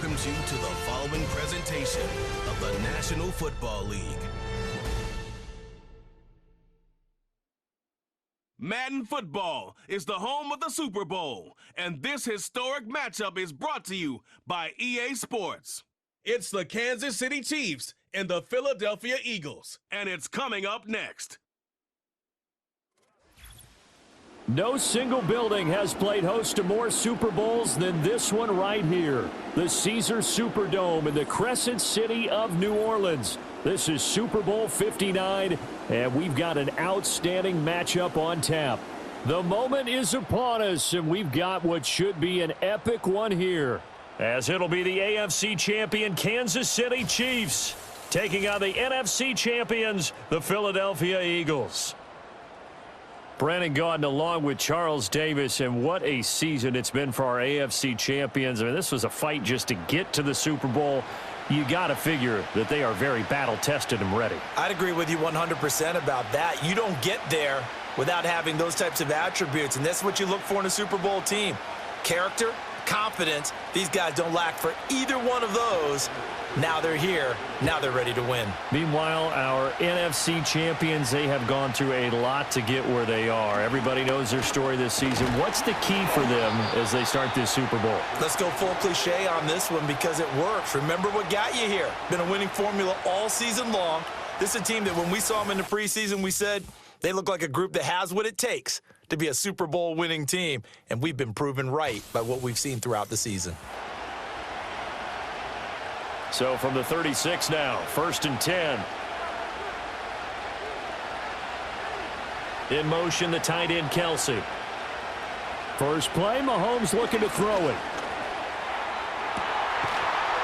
welcomes you to the following presentation of the National Football League. Madden Football is the home of the Super Bowl, and this historic matchup is brought to you by EA Sports. It's the Kansas City Chiefs and the Philadelphia Eagles, and it's coming up next. No single building has played host to more Super Bowls than this one right here. The Caesars Superdome in the Crescent City of New Orleans. This is Super Bowl 59, and we've got an outstanding matchup on tap. The moment is upon us, and we've got what should be an epic one here, as it'll be the AFC champion Kansas City Chiefs taking on the NFC champions, the Philadelphia Eagles. Brandon Gaudin along with Charles Davis, and what a season it's been for our AFC champions. I mean, this was a fight just to get to the Super Bowl. You got to figure that they are very battle-tested and ready. I'd agree with you 100% about that. You don't get there without having those types of attributes, and that's what you look for in a Super Bowl team. Character, confidence. These guys don't lack for either one of those. Now they're here. Now they're ready to win. Meanwhile, our NFC champions, they have gone through a lot to get where they are. Everybody knows their story this season. What's the key for them as they start this Super Bowl? Let's go full cliche on this one because it works. Remember what got you here. Been a winning formula all season long. This is a team that when we saw them in the preseason, we said they look like a group that has what it takes to be a Super Bowl winning team. And we've been proven right by what we've seen throughout the season. So from the 36 now, 1st and 10. In motion, the tight end, Kelsey. First play, Mahomes looking to throw it.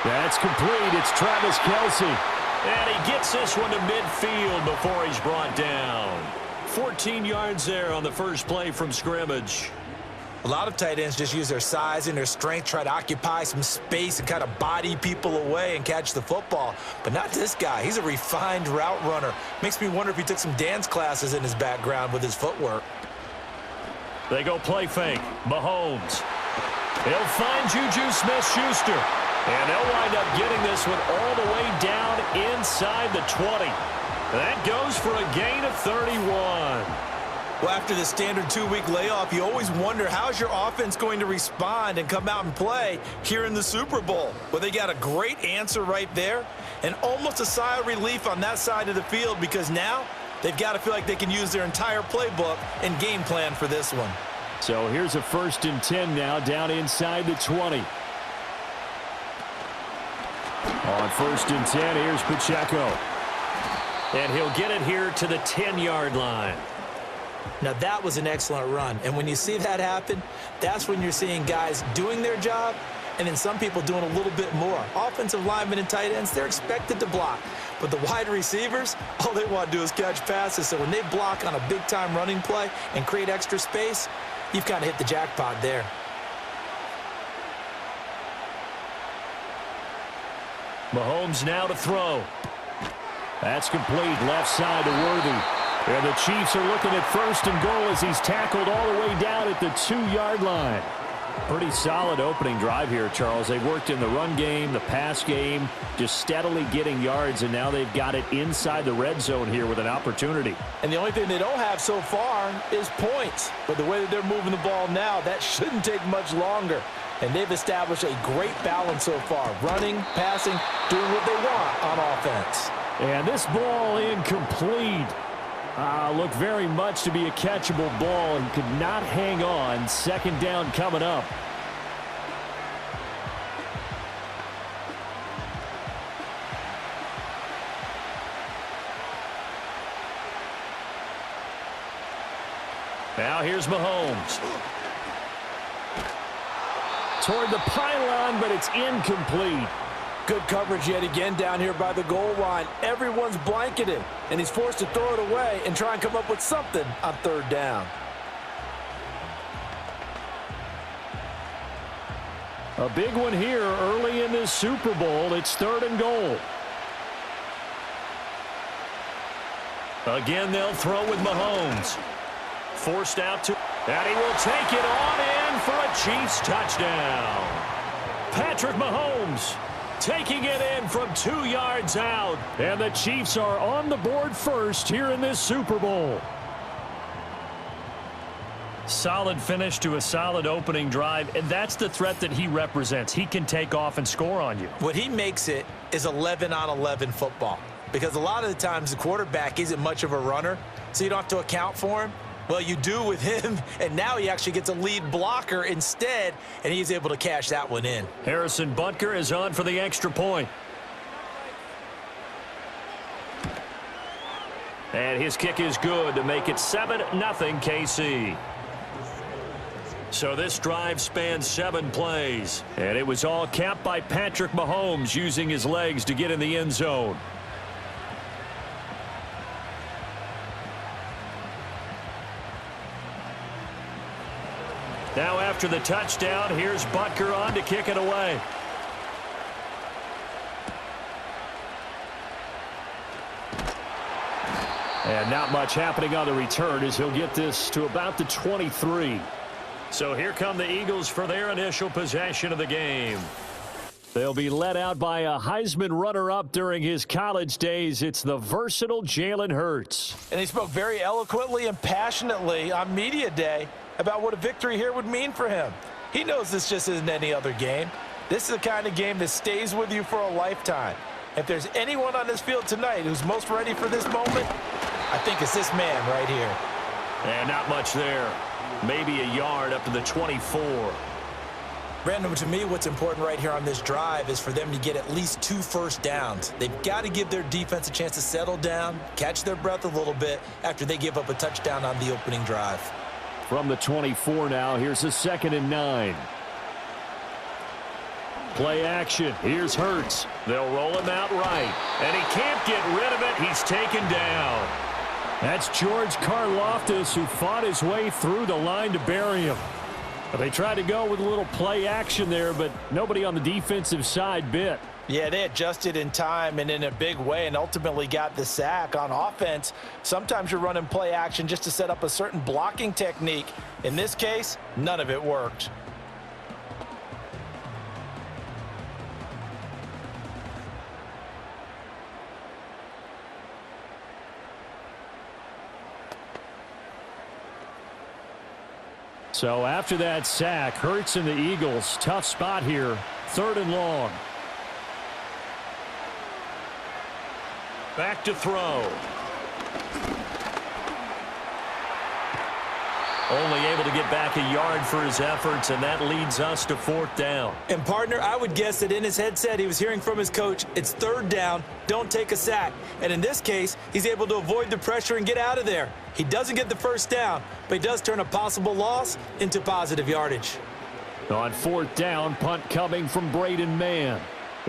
That's complete. It's Travis Kelsey. And he gets this one to midfield before he's brought down. 14 yards there on the first play from scrimmage. A lot of tight ends just use their size and their strength, try to occupy some space and kind of body people away and catch the football. But not this guy. He's a refined route runner. Makes me wonder if he took some dance classes in his background with his footwork. They go play fake. Mahomes. He'll find Juju Smith-Schuster. And they'll wind up getting this one all the way down inside the 20. That goes for a gain of 31. Well, after the standard 2-week layoff, you always wonder how's your offense going to respond and come out and play here in the Super Bowl. Well, they got a great answer right there and almost a sigh of relief on that side of the field because now they've got to feel like they can use their entire playbook and game plan for this one. So here's a 1st and 10 now down inside the 20. On 1st and 10, here's Pacheco. And he'll get it here to the 10-yard line. Now, that was an excellent run. And when you see that happen, that's when you're seeing guys doing their job and then some people doing a little bit more. Offensive linemen and tight ends, they're expected to block. But the wide receivers, all they want to do is catch passes. So when they block on a big-time running play and create extra space, you've kind of hit the jackpot there. Mahomes now to throw. That's complete. Left side to Worthy. And the Chiefs are looking at 1st and goal as he's tackled all the way down at the 2-yard line. Pretty solid opening drive here, Charles. They worked in the run game, the pass game, just steadily getting yards, and now they've got it inside the red zone here with an opportunity. And the only thing they don't have so far is points. But the way that they're moving the ball now, that shouldn't take much longer. And they've established a great balance so far. Running, passing, doing what they want on offense. And this ball incomplete. Looked very much to be a catchable ball and could not hang on. 2nd down coming up. Now here's Mahomes. Toward the pylon, but it's incomplete. Good coverage yet again down here by the goal line. Everyone's blanketed, and he's forced to throw it away and try and come up with something on 3rd down. A big one here early in this Super Bowl. It's 3rd and goal. Again, they'll throw with Mahomes. Forced out to, and he will take it on in for a Chiefs touchdown. Patrick Mahomes taking it in from 2 yards out. And the Chiefs are on the board first here in this Super Bowl. Solid finish to a solid opening drive, and that's the threat that he represents. He can take off and score on you. What he makes it is 11-on-11 football, because a lot of the times the quarterback isn't much of a runner, so you don't have to account for him. Well, you do with him, and now he actually gets a lead blocker instead, and he's able to cash that one in. Harrison Butker is on for the extra point. And his kick is good to make it 7-0 KC. So this drive spans 7 plays, and it was all capped by Patrick Mahomes using his legs to get in the end zone. Now after the touchdown, here's Butker on to kick it away. And not much happening on the return as he'll get this to about the 23. So here come the Eagles for their initial possession of the game. They'll be led out by a Heisman runner-up during his college days. It's the versatile Jalen Hurts. And he spoke very eloquently and passionately on media day about what a victory here would mean for him. He knows this just isn't any other game. This is the kind of game that stays with you for a lifetime. If there's anyone on this field tonight who's most ready for this moment, I think it's this man right here. And not much there. Maybe a yard up to the 24. Brandon, to me, what's important right here on this drive is for them to get at least 2 first downs. They've got to give their defense a chance to settle down, catch their breath a little bit after they give up a touchdown on the opening drive. From the 24 now, here's a 2nd and 9. Play action. Here's Hurts. They'll roll him out right. And he can't get rid of it. He's taken down. That's George Karlaftis, who fought his way through the line to bury him. They tried to go with a little play action there, but nobody on the defensive side bit. Yeah, they adjusted in time and in a big way and ultimately got the sack. On offense, sometimes you're running play action just to set up a certain blocking technique. In this case, none of it worked. So after that sack, Hurts and the Eagles, tough spot here, 3rd and long. Back to throw. Only able to get back a yard for his efforts, and that leads us to 4th down. And, partner, I would guess that in his headset he was hearing from his coach, it's 3rd down, don't take a sack. And in this case, he's able to avoid the pressure and get out of there. He doesn't get the first down, but he does turn a possible loss into positive yardage. On 4th down, punt coming from Braden Mann.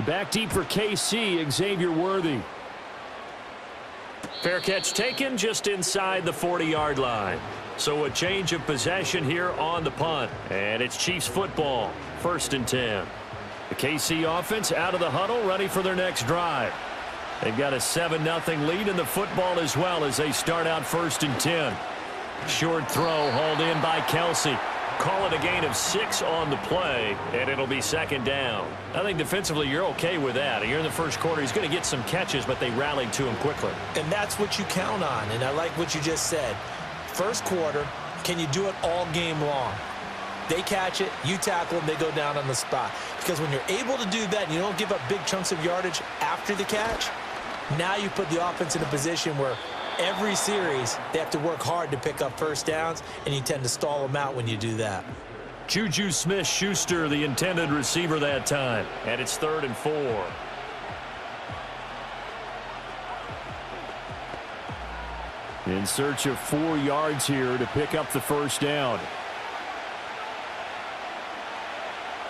Back deep for KC, Xavier Worthy. Fair catch taken just inside the 40-yard line. So a change of possession here on the punt. And it's Chiefs football, 1st and 10. The KC offense out of the huddle, ready for their next drive. They've got a 7-0 lead in the football as well as they start out 1st and 10. Short throw hauled in by Kelsey. Call it a gain of 6 on the play, and it'll be 2nd down. I think defensively you're okay with that. You're in the first quarter. He's going to get some catches, but they rallied to him quickly. And that's what you count on, and I like what you just said. First quarter, can you do it all game long? They catch it, you tackle them, they go down on the spot. Because when you're able to do that and you don't give up big chunks of yardage after the catch, now you put the offense in a position where every series they have to work hard to pick up first downs, and you tend to stall them out when you do that. Juju Smith-Schuster, the intended receiver that time. And it's 3rd and 4. In search of 4 yards here to pick up the first down.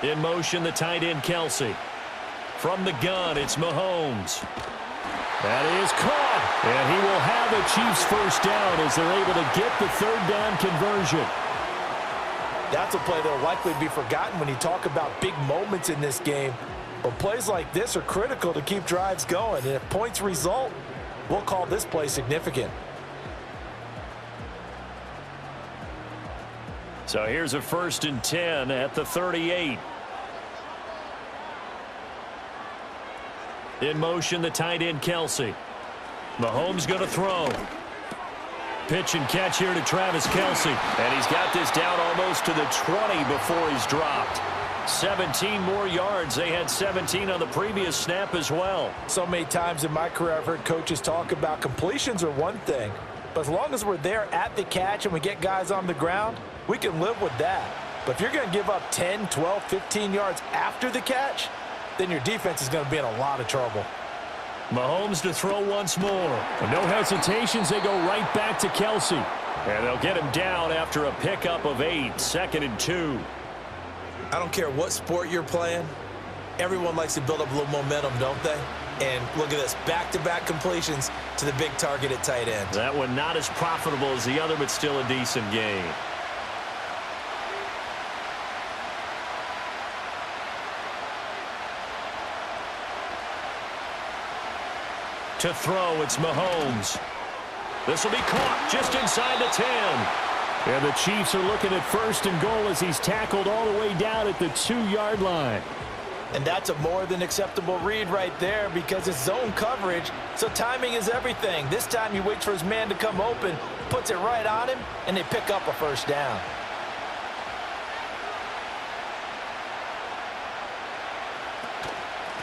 In motion, the tight end, Kelsey. From the gun, it's Mahomes. That is caught. And he will have a Chiefs first down as they're able to get the 3rd down conversion. That's a play that will likely be forgotten when you talk about big moments in this game. But plays like this are critical to keep drives going. And if points result, we'll call this play significant. So here's a 1st and 10 at the 38. In motion, the tight end, Kelsey. Mahomes going to throw. Pitch and catch here to Travis Kelsey. And he's got this down almost to the 20 before he's dropped. 17 more yards. They had 17 on the previous snap as well. So many times in my career I've heard coaches talk about completions are one thing. But as long as we're there at the catch and we get guys on the ground, we can live with that. But if you're going to give up 10, 12, 15 yards after the catch, then your defense is going to be in a lot of trouble. Mahomes to throw once more. No hesitations. They go right back to Kelsey. And they'll get him down after a pickup of 8, 2nd and 2. I don't care what sport you're playing. Everyone likes to build up a little momentum, don't they? And look at this, back-to-back completions to the big target at tight end. That one not as profitable as the other, but still a decent gain. To throw, it's Mahomes. This will be caught just inside the 10. And the Chiefs are looking at 1st and goal as he's tackled all the way down at the 2-yard line. And that's a more than acceptable read right there because it's zone coverage, so timing is everything. This time he waits for his man to come open, puts it right on him, and they pick up a 1st down.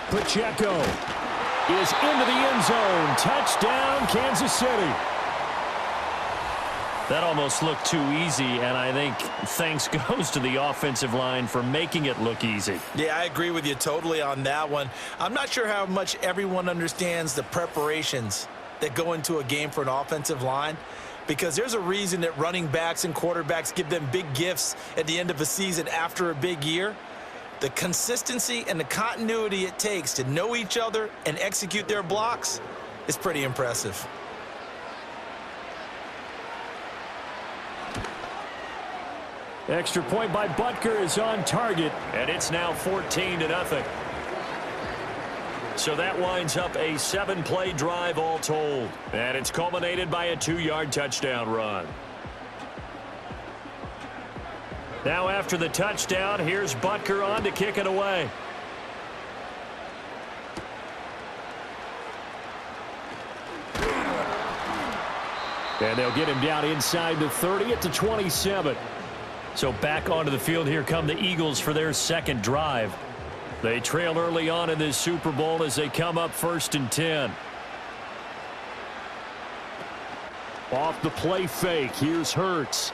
Pacheco is into the end zone. Touchdown, Kansas City. That almost looked too easy, and I think thanks goes to the offensive line for making it look easy. Yeah, I agree with you totally on that one. I'm not sure how much everyone understands the preparations that go into a game for an offensive line, because there's a reason that running backs and quarterbacks give them big gifts at the end of a season after a big year. The consistency and the continuity it takes to know each other and execute their blocks is pretty impressive. Extra point by Butker is on target, and it's now 14-0. So that winds up a 7-play drive all told, and it's culminated by a 2-yard touchdown run. Now after the touchdown, here's Butker on to kick it away. And they'll get him down inside the 30 at the 27. So back onto the field, here come the Eagles for their 2nd drive. They trail early on in this Super Bowl as they come up 1st and 10. Off the play fake, here's Hurts.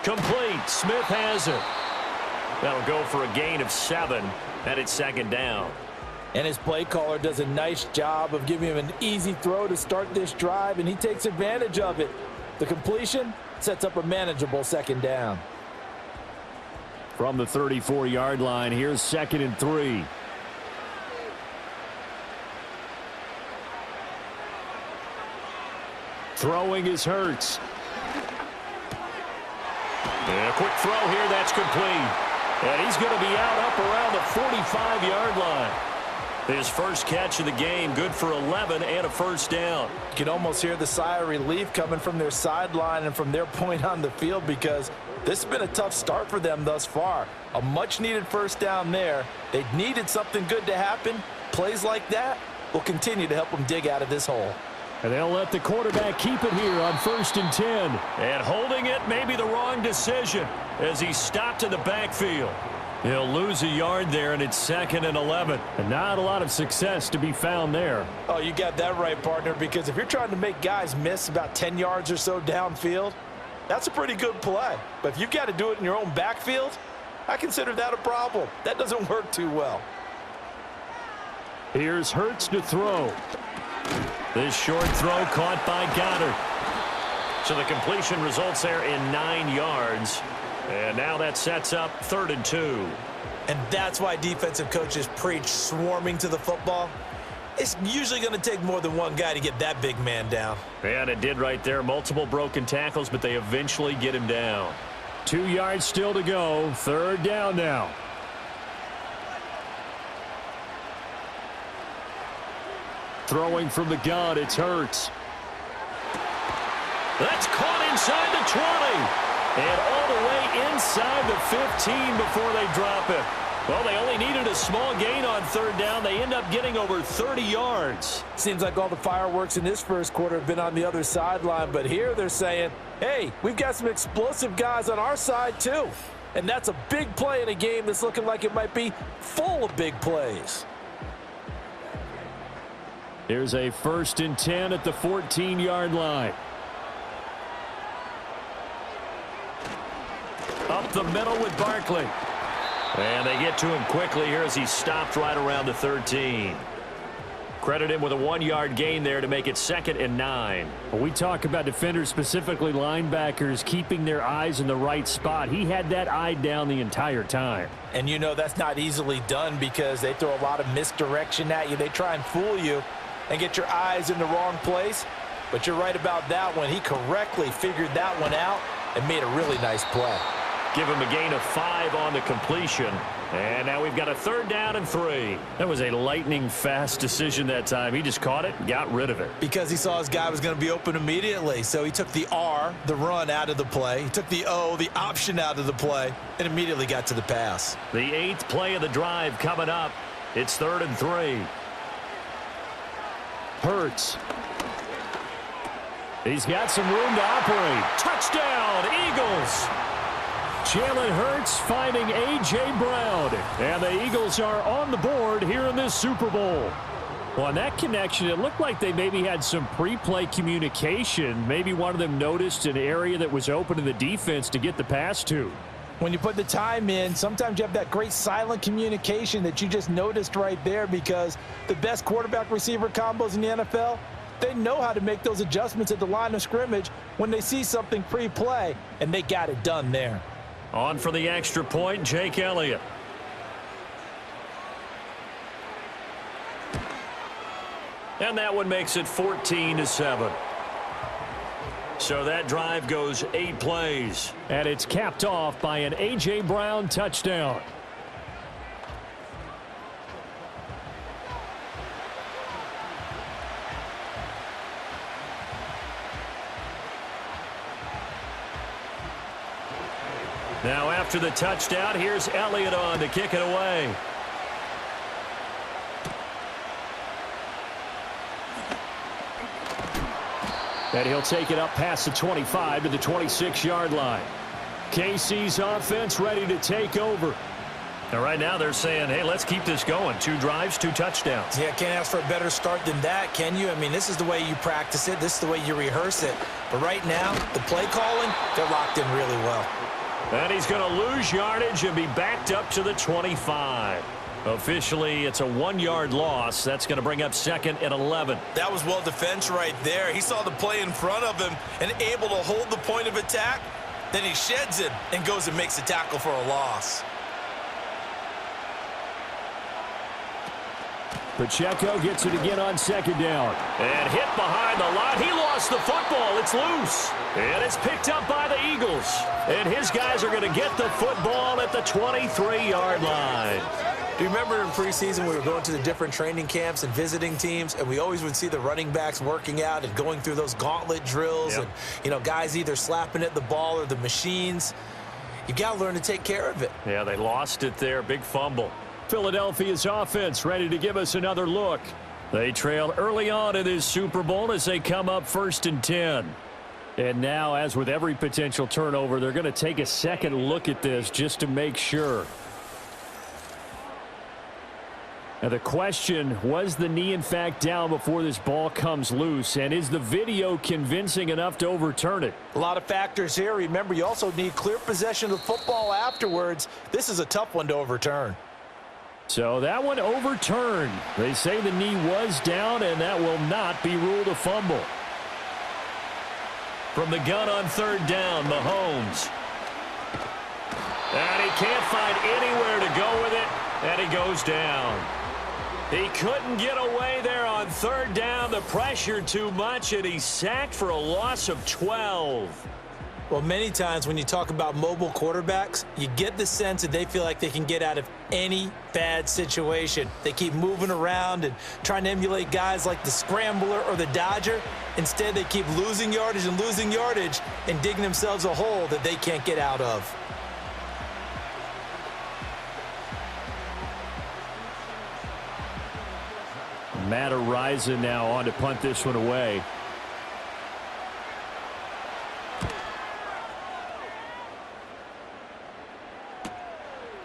Complete. Smith has it. That'll go for a gain of 7, and it's 2nd down. And his play caller does a nice job of giving him an easy throw to start this drive, and he takes advantage of it. The completion sets up a manageable 2nd down. From the 34-yard line, here's 2nd and 3. Throwing is Hurts. And a quick throw here, that's complete. And he's going to be out up around the 45-yard line. His first catch of the game, good for 11 and a 1st down. You can almost hear the sigh of relief coming from their sideline and from their point on the field, because this has been a tough start for them thus far. A much-needed 1st down there. They needed something good to happen. Plays like that will continue to help them dig out of this hole. And they'll let the quarterback keep it here on 1st and 10. And holding it may be the wrong decision as he stopped in the backfield. He'll lose a yard there, and it's 2nd and 11. And not a lot of success to be found there. Oh, you got that right, partner, because if you're trying to make guys miss about 10 yards or so downfield, that's a pretty good play. But if you've got to do it in your own backfield, I consider that a problem. That doesn't work too well. Here's Hurts to throw. This short throw caught by Goddard. So the completion results there in 9 yards. And now that sets up 3rd and 2. And that's why defensive coaches preach swarming to the football. It's usually going to take more than one guy to get that big man down. And it did right there. Multiple broken tackles, but they eventually get him down. 2 yards still to go. 3rd down now. Throwing from the gun, it's Hurts. That's caught inside the 20. And all the way inside the 15 before they drop it. Well, they only needed a small gain on third down. They end up getting over 30 yards. Seems like all the fireworks in this first quarter have been on the other sideline, but here they're saying, hey, we've got some explosive guys on our side too. And that's a big play in a game that's looking like it might be full of big plays. Here's a 1st and 10 at the 14-yard line. Up the middle with Barkley. And they get to him quickly here as he stopped right around the 13. Credit him with a 1-yard gain there to make it 2nd and 9. When we talk about defenders, specifically linebackers, keeping their eyes in the right spot, he had that eye down the entire time. And you know that's not easily done because they throw a lot of misdirection at you. They try and fool you and get your eyes in the wrong place. But you're right about that one. He correctly figured that one out and made a really nice play. Give him a gain of 5 on the completion. And now we've got a 3rd down and 3. That was a lightning-fast decision that time. He just caught it and got rid of it. Because he saw his guy was going to be open immediately. So he took the R, the run, out of the play. He took the O, the option, out of the play, and immediately got to the pass. The 8th play of the drive coming up. It's 3rd and 3. Hurts. He's got some room to operate. Touchdown, Eagles! Jalen Hurts finding A.J. Brown. And the Eagles are on the board here in this Super Bowl. Well, on that connection, it looked like they maybe had some pre-play communication. Maybe one of them noticed an area that was open to the defense to get the pass to. When you put the time in, sometimes you have that great silent communication that you just noticed right there because the best quarterback-receiver combos in the NFL, they know how to make those adjustments at the line of scrimmage when they see something pre-play, and they got it done there. On for the extra point, Jake Elliott. And that one makes it 14-7. So that drive goes 8 plays. And it's capped off by an A.J. Brown touchdown. Now after the touchdown, here's Elliott on to kick it away. And he'll take it up past the 25 to the 26-yard line. KC's offense ready to take over. And right now they're saying, hey, let's keep this going. 2 drives, 2 touchdowns. Yeah, can't ask for a better start than that, can you? I mean, this is the way you practice it. This is the way you rehearse it. But right now, the play calling, they're locked in really well. And he's going to lose yardage and be backed up to the 25. Officially, it's a 1-yard loss. That's going to bring up 2nd and 11. That was well defense right there. He saw the play in front of him and able to hold the point of attack. Then he sheds it and goes and makes a tackle for a loss. Pacheco gets it again on 2nd down. And hit behind the line. He lost the football. It's loose. And it's picked up by the Eagles. And his guys are going to get the football at the 23-yard line. Do you remember in preseason we were going to the different training camps and visiting teams, and we always would see the running backs working out and going through those gauntlet drills, and, you know, guys either slapping at the ball or the machines. You got to learn to take care of it. Yeah, they lost it there. Big fumble. Philadelphia's offense ready to give us another look. They trail early on in this Super Bowl as they come up 1st and 10. And now, as with every potential turnover, they're going to take a second look at this just to make sure. Now the question, was the knee in fact down before this ball comes loose? And is the video convincing enough to overturn it? A lot of factors here. Remember, you also need clear possession of the football afterwards. This is a tough one to overturn. So that one overturned. They say the knee was down, and that will not be ruled a fumble. From the gun on 3rd down, Mahomes. And he can't find anywhere to go with it, and he goes down. He couldn't get away there on 3rd down. The pressure too much, and he's sacked for a loss of 12. Well, many times when you talk about mobile quarterbacks, you get the sense that they feel like they can get out of any bad situation. They keep moving around and trying to emulate guys like the Scrambler or the Dodger. Instead, they keep losing yardage and digging themselves a hole that they can't get out of. Matt Araiza now on to punt this one away.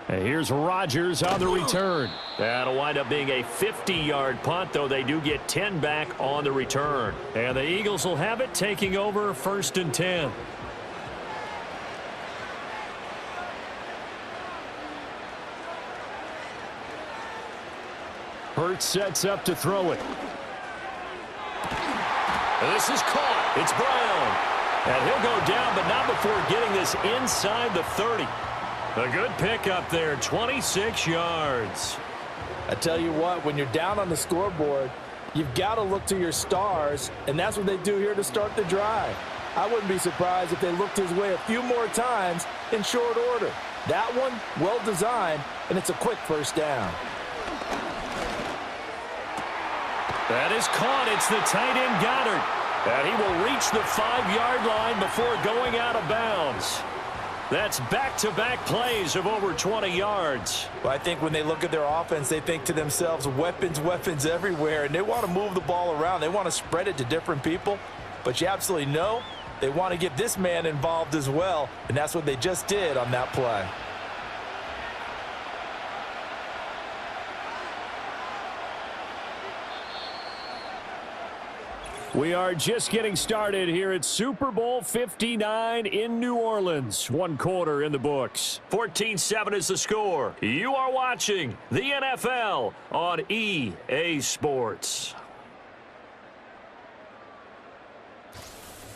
And here's Rodgers on the return. That'll wind up being a 50-yard punt, though they do get 10 back on the return. And the Eagles will have it, taking over 1st and 10. Hurts sets up to throw it. This is caught. It's Brown. And he'll go down, but not before getting this inside the 30. A good pickup there, 26 yards. I tell you what, when you're down on the scoreboard, you've got to look to your stars, and that's what they do here to start the drive. I wouldn't be surprised if they looked his way a few more times in short order. That one, well designed, and it's a quick first down. That is caught. It's the tight end Goddard. And he will reach the 5-yard line before going out of bounds. That's back-to-back plays of over 20 yards. Well, I think when they look at their offense, they think to themselves, weapons, weapons everywhere, and they want to move the ball around. They want to spread it to different people, but you absolutely know they want to get this man involved as well, and that's what they just did on that play. We are just getting started here at Super Bowl 59 in New Orleans. 1 quarter in the books. 14-7 is the score. You are watching the NFL on EA Sports.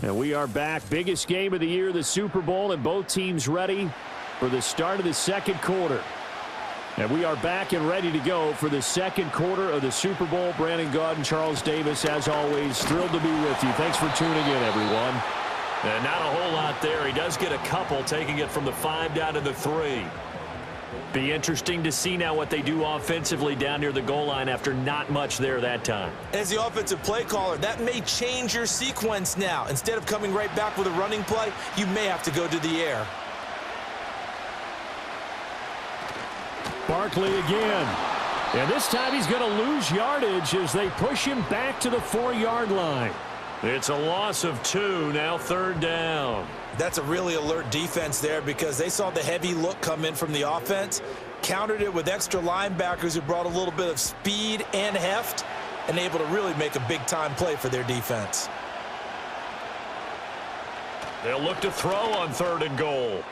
And we are back. Biggest game of the year, the Super Bowl, and both teams ready for the start of the second quarter. And we are back and ready to go for the second quarter of the Super Bowl. Brandon Gaud and Charles Davis, as always, thrilled to be with you. Thanks for tuning in, everyone. And not a whole lot there. He does get a couple, taking it from the 5 down to the 3. Be interesting to see now what they do offensively down near the goal line after not much there that time. As the offensive play caller, that may change your sequence now. Instead of coming right back with a running play, you may have to go to the air. Barkley again. And this time he's going to lose yardage as they push him back to the 4-yard line. It's a loss of 2, now 3rd down. That's a really alert defense there because they saw the heavy look come in from the offense, countered it with extra linebackers who brought a little bit of speed and heft, and able to really make a big-time play for their defense. They'll look to throw on 3rd and goal.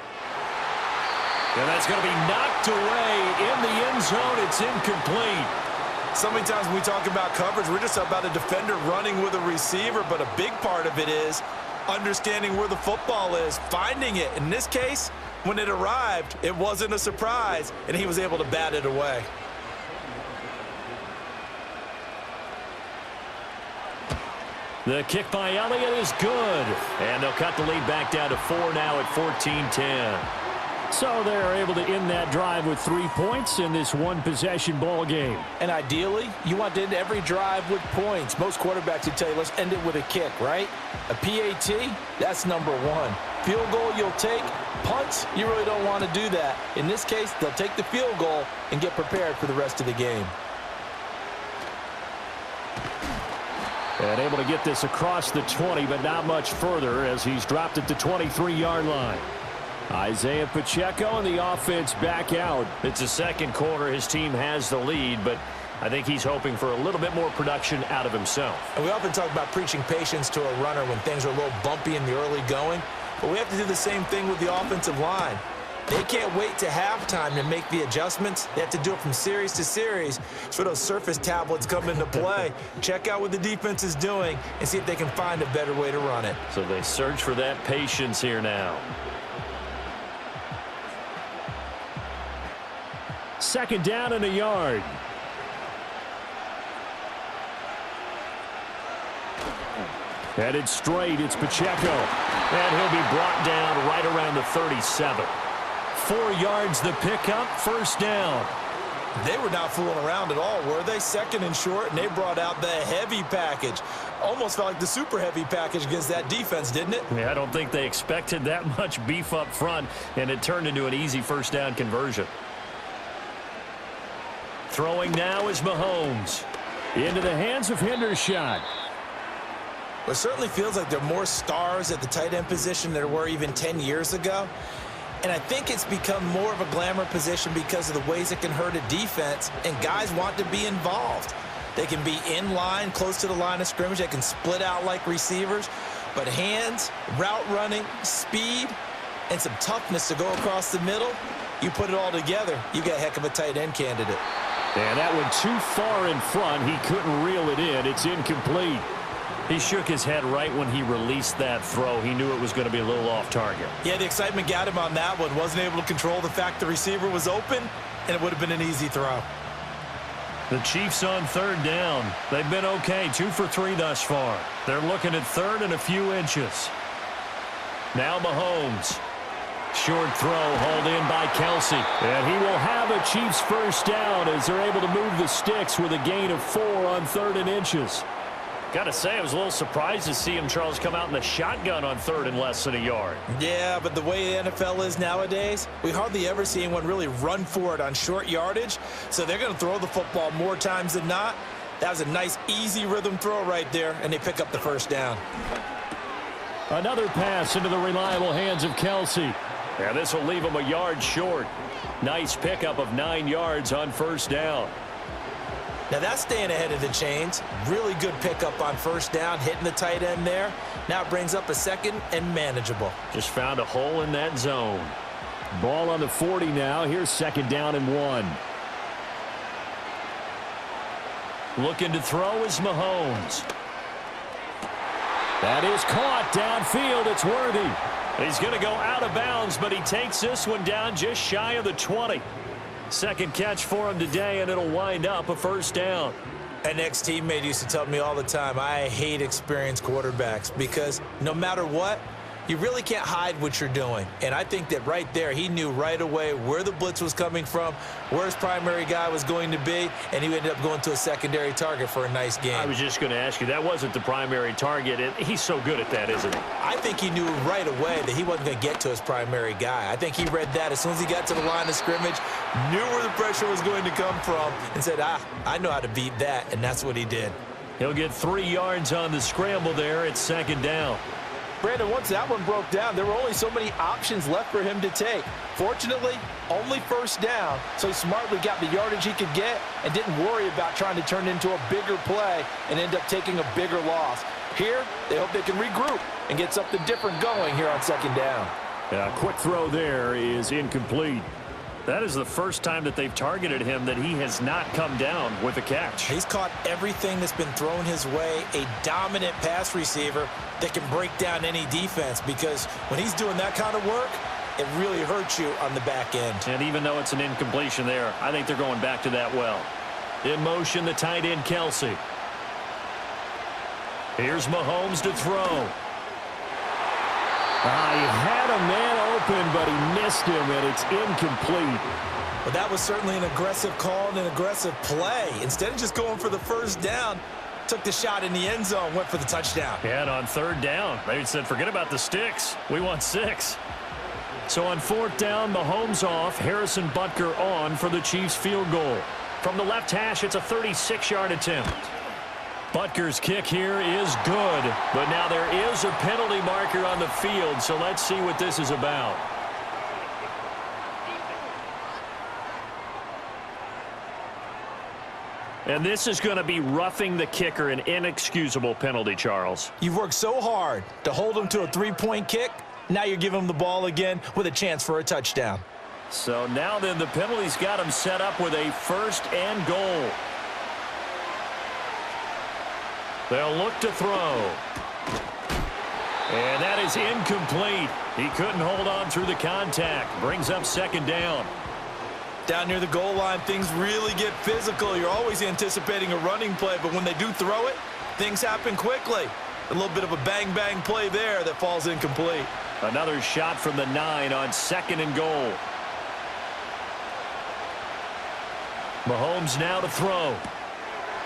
And that's going to be knocked away in the end zone. It's incomplete. So many times when we talk about coverage, we're just about a defender running with a receiver, but a big part of it is understanding where the football is, finding it. In this case, when it arrived, it wasn't a surprise, and he was able to bat it away. The kick by Elliott is good. And they'll cut the lead back down to 4 now at 14-10. So they're able to end that drive with 3 points in this one-possession ball game. And ideally, you want to end every drive with points. Most quarterbacks would tell you, let's end it with a kick, right? A PAT, that's number 1. Field goal you'll take. Punts, you really don't want to do that. In this case, they'll take the field goal and get prepared for the rest of the game. And able to get this across the 20, but not much further as he's dropped at the 23-yard line. Isaiah Pacheco and the offense back out. It's the second quarter. His team has the lead, but I think he's hoping for a little bit more production out of himself. And we often talk about preaching patience to a runner when things are a little bumpy in the early going, but we have to do the same thing with the offensive line. They can't wait to halftime to make the adjustments. They have to do it from series to series. So those surface tablets come into play. Check out what the defense is doing and see if they can find a better way to run it. So they search for that patience here now. Second down and a yard. Headed straight, it's Pacheco. And he'll be brought down right around the 37. 4 yards the pickup, first down. They were not fooling around at all, were they? Second and short, and they brought out the heavy package. Almost felt like the super heavy package against that defense, didn't it? Yeah, I don't think they expected that much beef up front, and it turned into an easy first down conversion. Throwing now is Mahomes. Into the hands of Hendershot. It certainly feels like there are more stars at the tight end position than there were even 10 years ago. And I think it's become more of a glamour position because of the ways it can hurt a defense, and guys want to be involved. They can be in line, close to the line of scrimmage. They can split out like receivers. But hands, route running, speed, and some toughness to go across the middle, you put it all together, you got a heck of a tight end candidate. And that one too far in front. He couldn't reel it in. It's incomplete. He shook his head right when he released that throw. He knew it was going to be a little off target. Yeah, the excitement got him on that one. Wasn't able to control the fact the receiver was open, and it would have been an easy throw. The Chiefs on third down. They've been okay, 2 for 3 thus far. They're looking at third and a few inches. Now Mahomes. Short throw hauled in by Kelsey. And he will have a Chiefs first down as they're able to move the sticks with a gain of 4 on third and inches. Got to say, I was a little surprised to see him, Charles, come out in the shotgun on third and less than a yard. Yeah, but the way the NFL is nowadays, we hardly ever see anyone really run for it on short yardage. So they're going to throw the football more times than not. That was a nice, easy rhythm throw right there, and they pick up the first down. Another pass into the reliable hands of Kelsey. And this will leave him a yard short. Nice pickup of 9 yards on first down. Now that's staying ahead of the chains. Really good pickup on first down, hitting the tight end there. Now it brings up a second and manageable. Just found a hole in that zone. Ball on the 40 now. Here's second down and 1. Looking to throw is Mahomes. That is caught downfield. It's Worthy. He's going to go out of bounds, but he takes this one down just shy of the 20. Second catch for him today, and it'll wind up a first down. An ex-teammate used to tell me all the time, I hate experienced quarterbacks because no matter what, you really can't hide what you're doing. And I think that right there, he knew right away where the blitz was coming from, where his primary guy was going to be, and he ended up going to a secondary target for a nice game. I was just going to ask you, that wasn't the primary target, and he's so good at that, isn't he? I think he knew right away that he wasn't going to get to his primary guy. I think he read that as soon as he got to the line of scrimmage, knew where the pressure was going to come from, and said, I know how to beat that, and that's what he did. He'll get 3 yards on the scramble there at second down. Brandon, once that one broke down, there were only so many options left for him to take. Fortunately, only first down, so he smartly got the yardage he could get and didn't worry about trying to turn it into a bigger play and end up taking a bigger loss. Here, they hope they can regroup and get something different going here on second down. A quick throw there is incomplete. That is the first time that they've targeted him that he has not come down with a catch. He's caught everything that's been thrown his way, a dominant pass receiver that can break down any defense, because when he's doing that kind of work, it really hurts you on the back end. And even though it's an incompletion there, I think they're going back to that well. In motion, the tight end, Kelsey. Here's Mahomes to throw. He had a man open, but he missed him, and it's incomplete. Well, that was certainly an aggressive call and an aggressive play. Instead of just going for the first down, took the shot in the end zone, went for the touchdown. Yeah, and on third down, they said, forget about the sticks. We want 6. So on fourth down, Mahomes off, Harrison Butker on for the Chiefs field goal. From the left hash, it's a 36-yard attempt. Butker's kick here is good, but now there is a penalty marker on the field, so let's see what this is about. And this is going to be roughing the kicker, an inexcusable penalty, Charles. You've worked so hard to hold him to a 3-point kick. Now you're giving him the ball again with a chance for a touchdown. So now then the penalty's got him set up with a first and goal. They'll look to throw. And that is incomplete. He couldn't hold on through the contact. Brings up second down. Down near the goal line, things really get physical. You're always anticipating a running play, but when they do throw it, things happen quickly. A little bit of a bang-bang play there that falls incomplete. Another shot from the 9 on second and goal. Mahomes now to throw.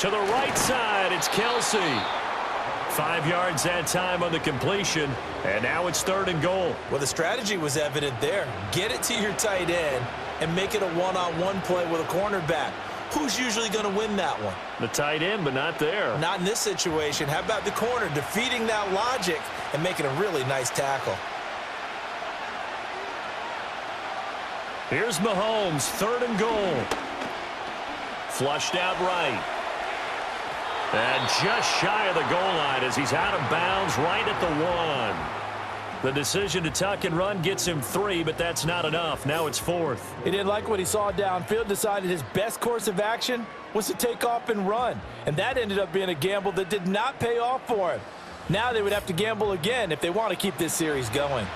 To the right side, it's Kelsey. 5 yards that time on the completion, and now it's third and goal. Well, the strategy was evident there. Get it to your tight end and make it a one-on-one play with a cornerback. who's usually going to win that one? The tight end, but not there. Not in this situation. How about the corner defeating that logic and making a really nice tackle? Here's Mahomes, 3rd and goal. Flushed out right. And just shy of the goal line as he's out of bounds right at the 1. The decision to tuck and run gets him 3, but that's not enough. Now it's 4th. He didn't like what he saw downfield, decided his best course of action was to take off and run. And that ended up being a gamble that did not pay off for him. Now they would have to gamble again if they want to keep this series going.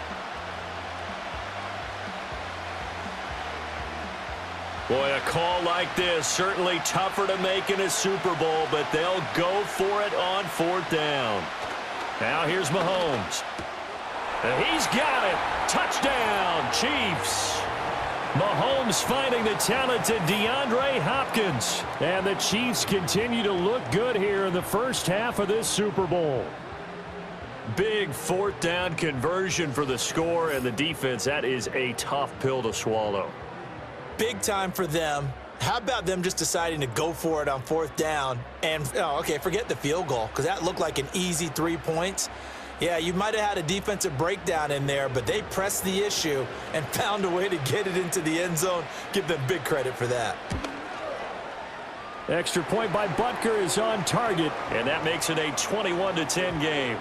Boy, a call like this, certainly tougher to make in a Super Bowl, but they'll go for it on 4th down. Now here's Mahomes. And he's got it. Touchdown, Chiefs. Mahomes finding the talented DeAndre Hopkins. And the Chiefs continue to look good here in the first half of this Super Bowl. Big 4th down conversion for the score, and the defense, that is a tough pill to swallow. Big time for them. How about them just deciding to go for it on 4th down? And, okay, forget the field goal, because that looked like an easy 3 points. Yeah, you might have had a defensive breakdown in there, but they pressed the issue and found a way to get it into the end zone. Give them big credit for that. Extra point by Butker is on target, and that makes it a 21-10 game.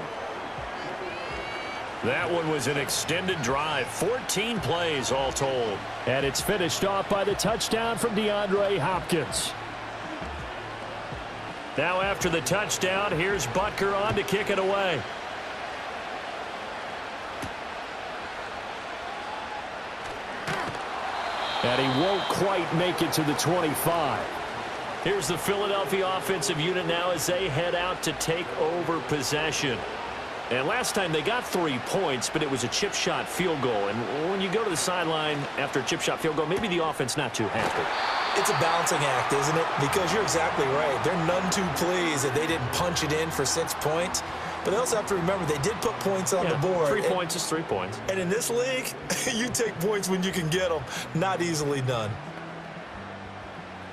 That one was an extended drive, 14 plays all told. And it's finished off by the touchdown from DeAndre Hopkins. Now after the touchdown, here's Butker on to kick it away. And he won't quite make it to the 25. Here's the Philadelphia offensive unit now as they head out to take over possession. And last time they got 3 points, but it was a chip shot field goal. And when you go to the sideline after a chip shot field goal, maybe the offense not too happy. It's a balancing act, isn't it? Because you're exactly right. They're none too pleased that they didn't punch it in for 6 points. But they also have to remember they did put points on the board. 3 points is 3 points. And in this league, you take points when you can get them. Not easily done.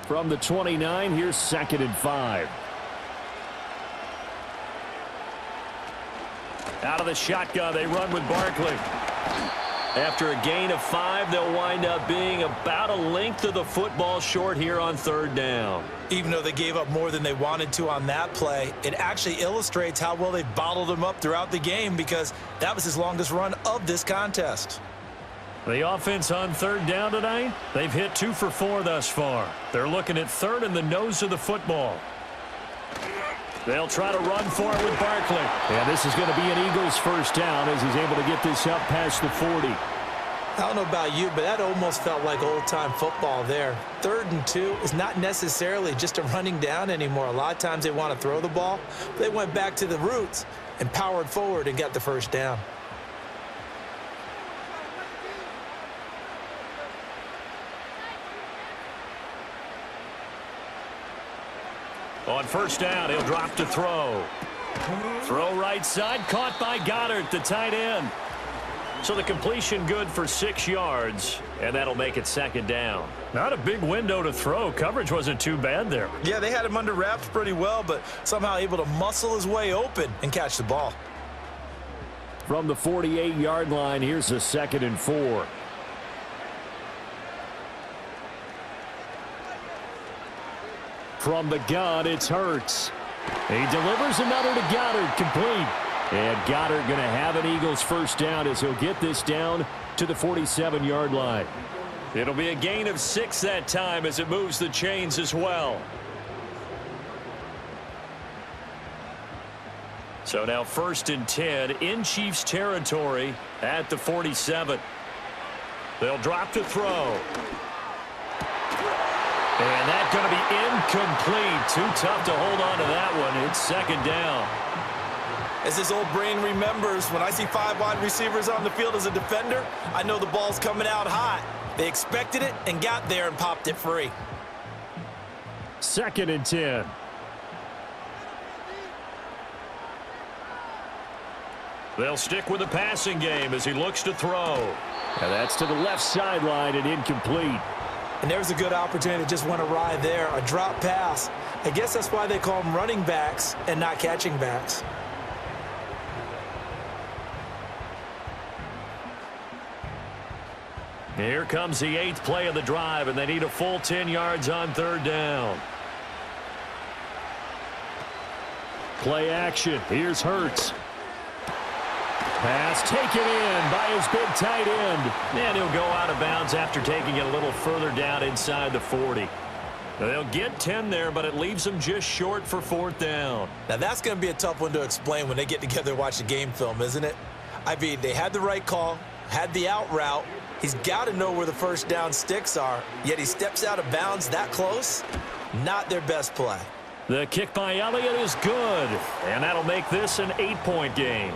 From the 29, here's 2nd and 5. Out of the shotgun, they run with Barkley. After a gain of 5, they'll wind up being about a length of the football short here on 3rd down. Even though they gave up more than they wanted to on that play, it actually illustrates how well they bottled them up throughout the game because that was his longest run of this contest. The offense on 3rd down tonight, they've hit 2 for 4 thus far. They're looking at 3rd and the nose of the football. They'll try to run for it with Barkley. And this is going to be an Eagles 1st down as he's able to get this up past the 40. I don't know about you, but that almost felt like old-time football there. 3rd and 2 is not necessarily just a running down anymore. A lot of times they want to throw the ball. They went back to the roots and powered forward and got the 1st down. On 1st down, he'll drop to throw. Throw right side, caught by Goddard, the tight end. So the completion good for 6 yards, and that'll make it 2nd down. Not a big window to throw. Coverage wasn't too bad there. Yeah, they had him under wraps pretty well, but somehow able to muscle his way open and catch the ball. From the 48-yard line, here's a 2nd and 4. From the gun, it's Hurts. He delivers another to Goddard, complete. And Goddard going to have an Eagles 1st down as he'll get this down to the 47-yard line. It'll be a gain of 6 that time as it moves the chains as well. So now 1st and 10 in Chiefs territory at the 47. They'll drop to throw. And that's going to be incomplete. Too tough to hold on to that one. It's 2nd down. As his old brain remembers, when I see 5 wide receivers on the field as a defender, I know the ball's coming out hot. They expected it and got there and popped it free. 2nd and 10. They'll stick with the passing game as he looks to throw. And that's to the left sideline and incomplete. And there was a good opportunity that just went awry there, a drop pass. I guess that's why they call them running backs and not catching backs. Here comes the 8th play of the drive, and they need a full 10 yards on 3rd down. Play action. Here's Hurts. Pass taken in by his big tight end. And he'll go out of bounds after taking it a little further down inside the 40. They'll get 10 there, but it leaves them just short for 4th down. Now, that's going to be a tough one to explain when they get together and watch the game film, isn't it? I mean, they had the right call, had the out route. He's got to know where the first down sticks are, yet he steps out of bounds that close. Not their best play. The kick by Elliott is good, and that'll make this an 8-point game.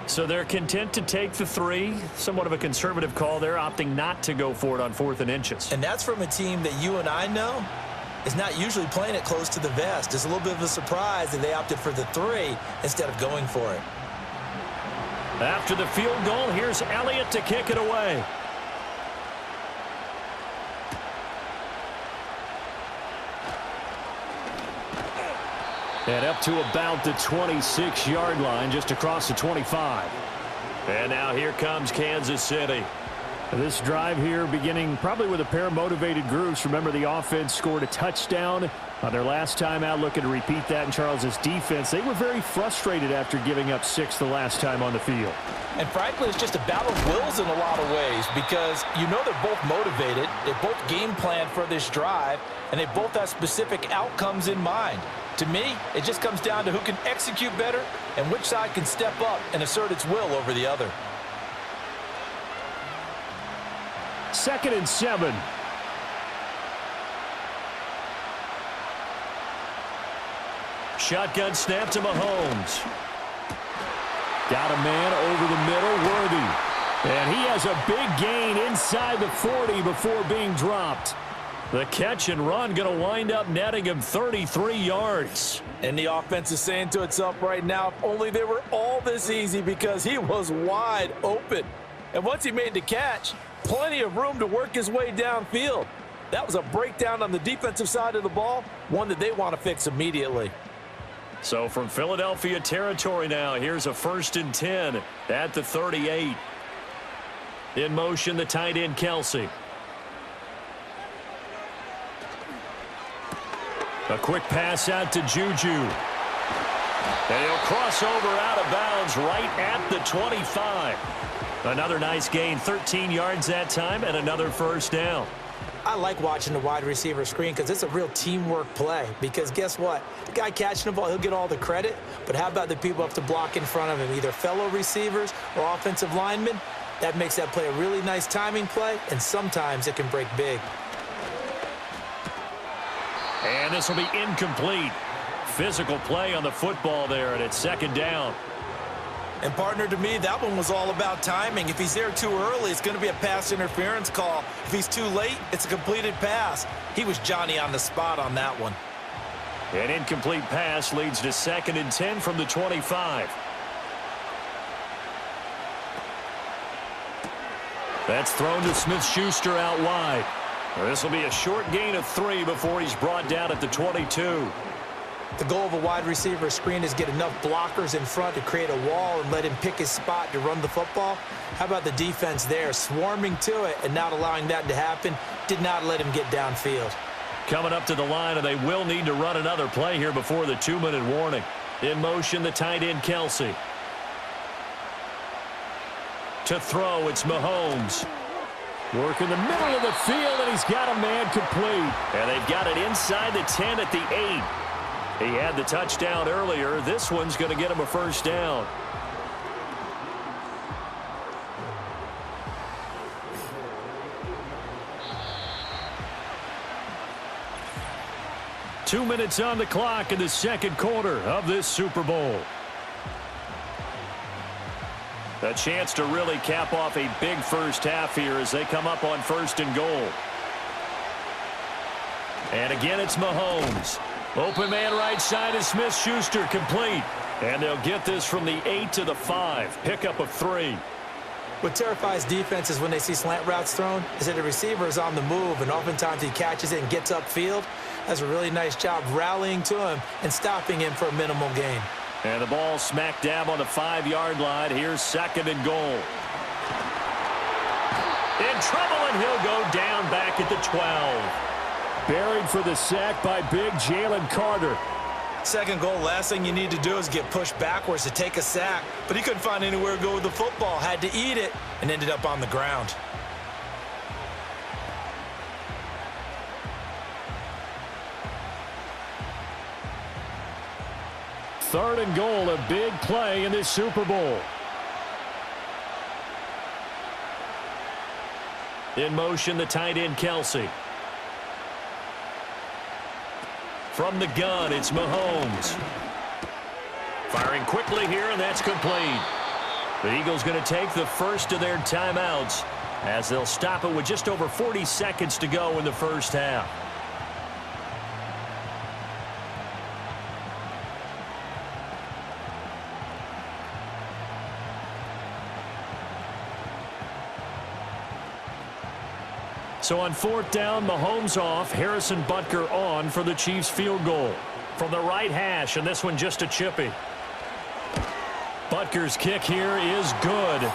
So they're content to take the 3. Somewhat of a conservative call there, opting not to go for it on 4th and inches. And that's from a team that you and I know is not usually playing it close to the vest. It's a little bit of a surprise that they opted for the 3 instead of going for it. After the field goal, here's Elliott to kick it away. And up to about the 26-yard line, just across the 25. And now here comes Kansas City. This drive here beginning probably with a pair of motivated groups. Remember, the offense scored a touchdown on their last time out, looking to repeat that in Charles's defense. They were very frustrated after giving up 6 the last time on the field. And frankly, it's just a battle of wills in a lot of ways because you know they're both motivated. They both game planned for this drive, and they both have specific outcomes in mind. To me, it just comes down to who can execute better and which side can step up and assert its will over the other. 2nd and 7. Shotgun snap to Mahomes. Got a man over the middle, Worthy. And he has a big gain inside the 40 before being dropped. The catch and run going to wind up netting him 33 yards. And the offense is saying to itself right now, if only they were all this easy because he was wide open. And once he made the catch, plenty of room to work his way downfield. That was a breakdown on the defensive side of the ball, one that they want to fix immediately. So from Philadelphia territory now, here's a 1st and 10 at the 38. In motion, the tight end, Kelsey. A quick pass out to Juju. And he'll cross over out of bounds right at the 25. Another nice gain, 13 yards that time, and another 1st down. I like watching the wide receiver screen because it's a real teamwork play. Because guess what? The guy catching the ball, he'll get all the credit. But how about the people up to block in front of him, either fellow receivers or offensive linemen? That makes that play a really nice timing play, and sometimes it can break big. And this will be incomplete. Physical play on the football there, and it's 2nd down. And, partner, to me, that one was all about timing. If he's there too early, it's going to be a pass interference call. If he's too late, it's a completed pass. He was Johnny on the spot on that one. An incomplete pass leads to 2nd and 10 from the 25. That's thrown to Smith-Schuster out wide. This will be a short gain of 3 before he's brought down at the 22. The goal of a wide receiver screen is get enough blockers in front to create a wall and let him pick his spot to run the football. How about the defense there, swarming to it and not allowing that to happen? Did not let him get downfield. Coming up to the line, and they will need to run another play here before the 2-minute warning. In motion, the tight end, Kelsey. To throw, it's Mahomes. Work in the middle of the field, and he's got a man complete. And they've got it inside the 10 at the 8. He had the touchdown earlier. This one's going to get him a 1st down. Two minutes on the clock in the 2nd quarter of this Super Bowl. A chance to really cap off a big first half here as they come up on 1st and goal. And again, it's Mahomes. Open man right side is Smith-Schuster, complete. And they'll get this from the 8 to the 5. Pickup of 3. What terrifies defenses when they see slant routes thrown is that the receiver is on the move, and oftentimes he catches it and gets upfield. Does a really nice job rallying to him and stopping him for a minimal gain. And the ball smack dab on the 5-yard line. Here's 2nd and goal. In trouble, and he'll go down back at the 12. Buried for the sack by big Jalen Carter. 2nd goal, last thing you need to do is get pushed backwards to take a sack. But he couldn't find anywhere to go with the football, had to eat it, and ended up on the ground. Third and goal, a big play in this Super Bowl. In motion, the tight end, Kelsey. From the gun, it's Mahomes. Firing quickly here, and that's complete. The Eagles going to take the first of their timeouts as they'll stop it with just over 40 seconds to go in the first half. So on 4th down, Mahomes off, Harrison Butker on for the Chiefs field goal. From the right hash, and this one just a chippy. Butker's kick here is good.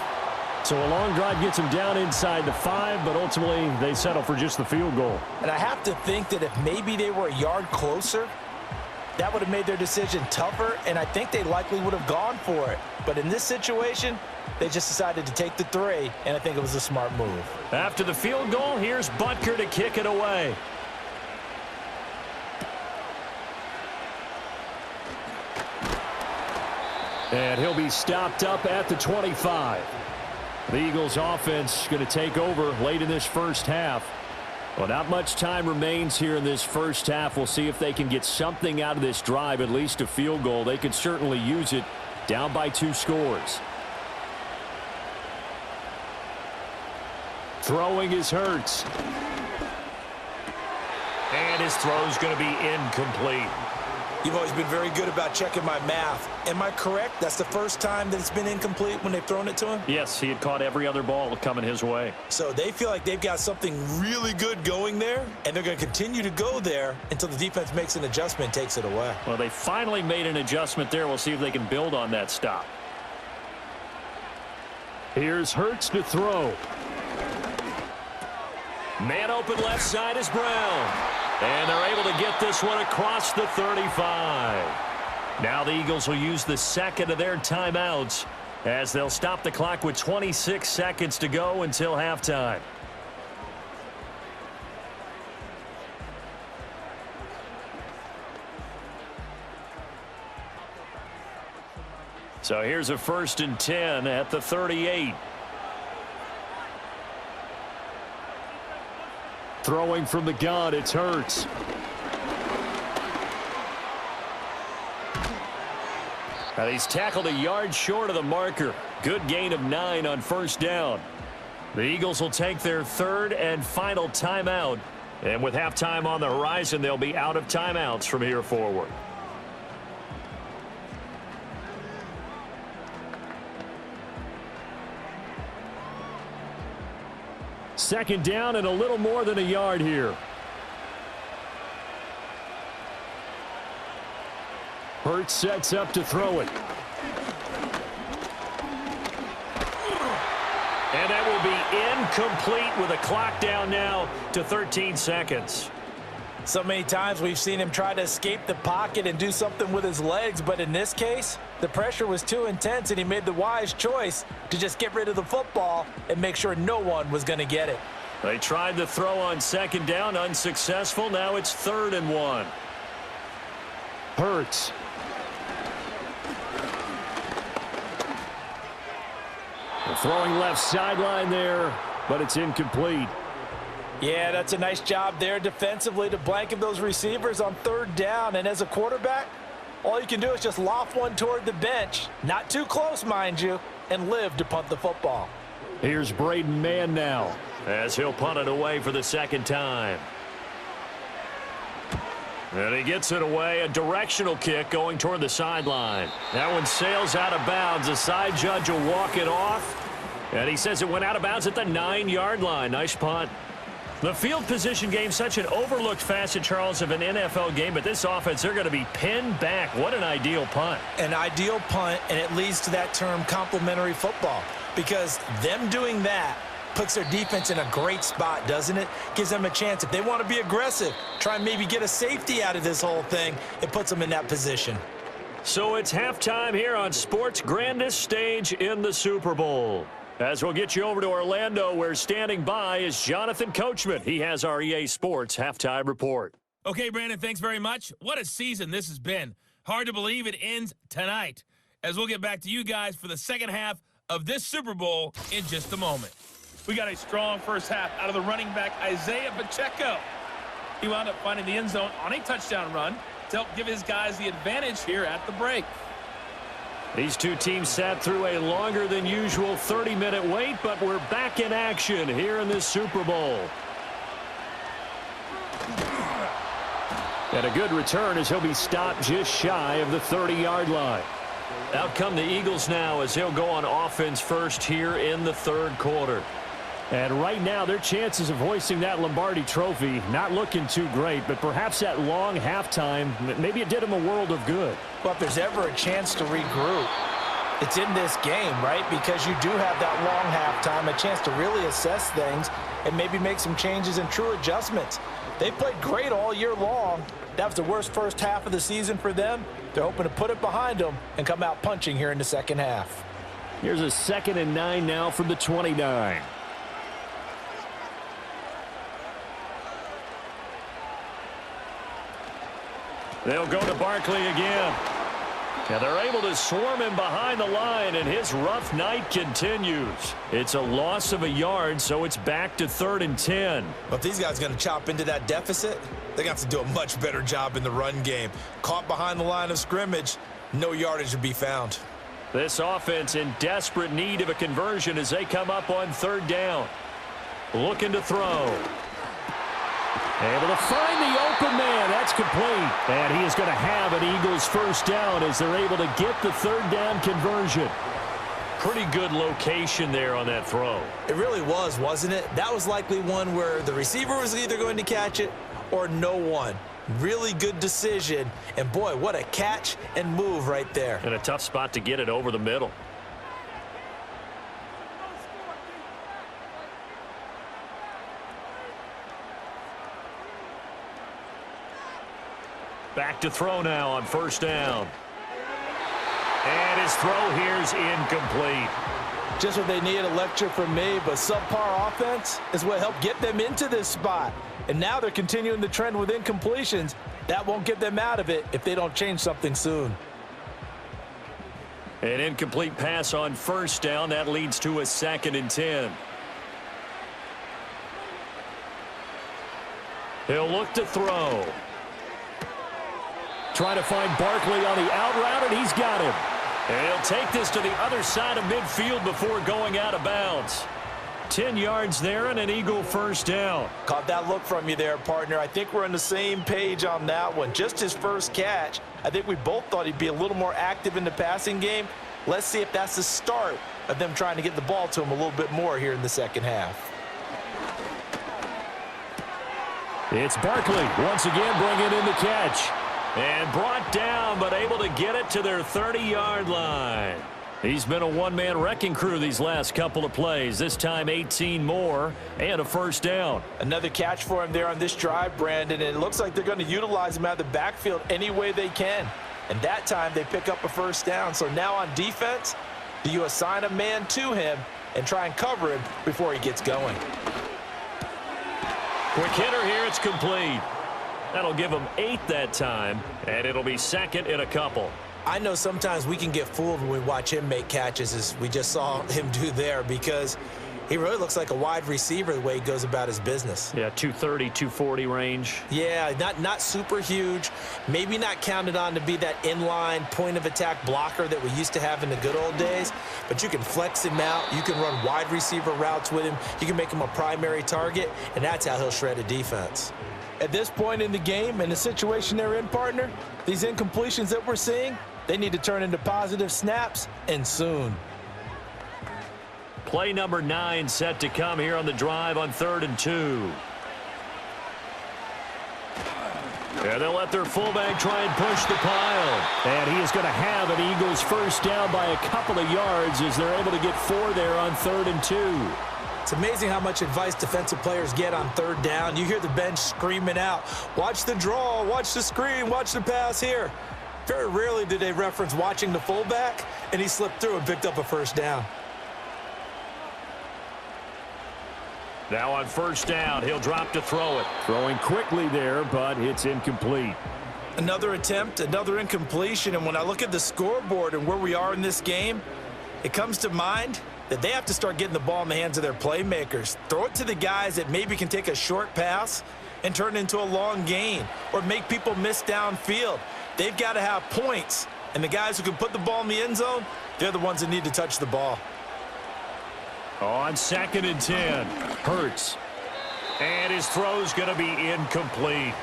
So a long drive gets him down inside the 5, but ultimately they settle for just the field goal. And I have to think that if maybe they were a yard closer, that would have made their decision tougher, and I think they likely would have gone for it. But in this situation, they just decided to take the 3, and I think it was a smart move. After the field goal, here's Butker to kick it away. And he'll be stopped up at the 25. The Eagles offense going to take over late in this first half. Well, not much time remains here in this first half. We'll see if they can get something out of this drive, at least a field goal. They could certainly use it, down by 2 scores. Throwing is Hurts. And his throw's going to be incomplete. You've always been very good about checking my math. Am I correct? That's the first time that it's been incomplete when they've thrown it to him? Yes, he had caught every other ball coming his way. So they feel like they've got something really good going there, and they're going to continue to go there until the defense makes an adjustment and takes it away. Well, they finally made an adjustment there. We'll see if they can build on that stop. Here's Hurts to throw. Man open left side is Brown. And they're able to get this one across the 35. Now the Eagles will use the second of their timeouts as they'll stop the clock with 26 seconds to go until halftime. So here's a 1st and 10 at the 38. Throwing from the gun, it's Hurts. Now he's tackled a yard short of the marker. Good gain of 9 on 1st down. The Eagles will take their 3rd and final timeout. And with halftime on the horizon, they'll be out of timeouts from here forward. Second down and a little more than a yard here. Hurts sets up to throw it. And that will be incomplete with a clock down now to 13 seconds. So many times we've seen him try to escape the pocket and do something with his legs, but in this case, the pressure was too intense and he made the wise choice to just get rid of the football and make sure no one was going to get it. They tried to throw on 2nd down, unsuccessful. Now it's 3rd and 1. Hurts. Throwing left sideline there, but it's incomplete. Yeah, that's a nice job there defensively to blanket those receivers on 3rd down. And as a quarterback, all you can do is just loft one toward the bench, not too close, mind you, and live to punt the football. Here's Braden Mann now, as he'll punt it away for the 2nd time. And he gets it away, a directional kick going toward the sideline. That one sails out of bounds. The side judge will walk it off. And he says it went out of bounds at the 9-yard line. Nice punt. The field position game, such an overlooked facet, Charles, of an NFL game, but this offense, they're going to be pinned back. What an ideal punt. An ideal punt, and it leads to that term complementary football, because them doing that puts their defense in a great spot, doesn't it? Gives them a chance. If they want to be aggressive, try and maybe get a safety out of this whole thing, it puts them in that position. So it's halftime here on sports' grandest stage in the Super Bowl. As we'll get you over to Orlando, where standing by is Jonathan Coachman. He has our EA Sports halftime report. Okay, Brandon, thanks very much. What a season this has been. Hard to believe it ends tonight, as we'll get back to you guys for the second half of this Super Bowl in just a moment. We got a strong first half out of the running back, Isaiah Pacheco. He wound up finding the end zone on a touchdown run to help give his guys the advantage here at the break. These two teams sat through a longer than usual 30-minute wait, but we're back in action here in this Super Bowl. And a good return as he'll be stopped just shy of the 30-yard line. Out come the Eagles now as they'll go on offense first here in the third quarter. And right now, their chances of hoisting that Lombardi trophy not looking too great, but perhaps that long halftime, maybe it did them a world of good. Well, if there's ever a chance to regroup, it's in this game, right? Because you do have that long halftime, a chance to really assess things and maybe make some changes and true adjustments. They played great all year long. That was the worst first half of the season for them. They're hoping to put it behind them and come out punching here in the second half. Here's a 2nd and 9 now from the 29. They'll go to Barkley again. And they're able to swarm him behind the line, and his rough night continues. It's a loss of a yard, so it's back to 3rd and 10. But if these guys are going to chop into that deficit, they're going to have to do a much better job in the run game. Caught behind the line of scrimmage, no yardage to be found. This offense in desperate need of a conversion as they come up on 3rd down. Looking to throw. Able to find the open man. That's complete. And he is going to have an Eagles first down as they're able to get the 3rd down conversion. Pretty good location there on that throw. It really was, wasn't it? That was likely one where the receiver was either going to catch it or no one. Really good decision. And, boy, what a catch and move right there. And a tough spot to get it over the middle. Back to throw now on 1st down. And his throw here's incomplete. Just what they needed, a lecture from me, but subpar offense is what helped get them into this spot. And now they're continuing the trend with incompletions. That won't get them out of it if they don't change something soon. An incomplete pass on 1st down. That leads to a 2nd and 10. He'll look to throw. Trying to find Barkley on the out route, and he's got him. And he'll take this to the other side of midfield before going out of bounds. 10 yards there and an Eagle first down. Caught that look from you there, partner. I think we're on the same page on that one. Just his first catch. I think we both thought he'd be a little more active in the passing game. Let's see if that's the start of them trying to get the ball to him a little bit more here in the second half. It's Barkley once again bringing in the catch. And brought down, but able to get it to their 30-yard line. He's been a one-man wrecking crew these last couple of plays. This time 18 more and a first down. Another catch for him there on this drive, Brandon. And it looks like they're going to utilize him out of the backfield any way they can. And that time they pick up a first down. So now on defense, do you assign a man to him and try and cover him before he gets going? Quick hitter here. It's complete. That'll give him 8 that time, and it'll be 2nd and a couple. I know sometimes we can get fooled when we watch him make catches, as we just saw him do there, because he really looks like a wide receiver the way he goes about his business. Yeah, 230, 240 range. Yeah, not super huge. Maybe not counted on to be that inline point-of-attack blocker that we used to have in the good old days, but you can flex him out. You can run wide receiver routes with him. You can make him a primary target, and that's how he'll shred a defense. At this point in the game and the situation they're in, partner, these incompletions that we're seeing, they need to turn into positive snaps, and soon. Play number 9 set to come here on the drive on 3rd and 2. And they'll let their fullback try and push the pile. And he is going to have an Eagles first down by a couple of yards as they're able to get 4 there on 3rd and 2. It's amazing how much advice defensive players get on 3rd down. You hear the bench screaming out, watch the draw, watch the screen, watch the pass here. Very rarely do they reference watching the fullback, and he slipped through and picked up a first down. Now on 1st down, he'll drop to throw it. Throwing quickly there, but it's incomplete. Another attempt, another incompletion, and when I look at the scoreboard and where we are in this game, it comes to mind that they have to start getting the ball in the hands of their playmakers. Throw it to the guys that maybe can take a short pass and turn it into a long gain or make people miss downfield. They've got to have points, and the guys who can put the ball in the end zone, they're the ones that need to touch the ball. On 2nd and 10, Hurts. And his throw's going to be incomplete.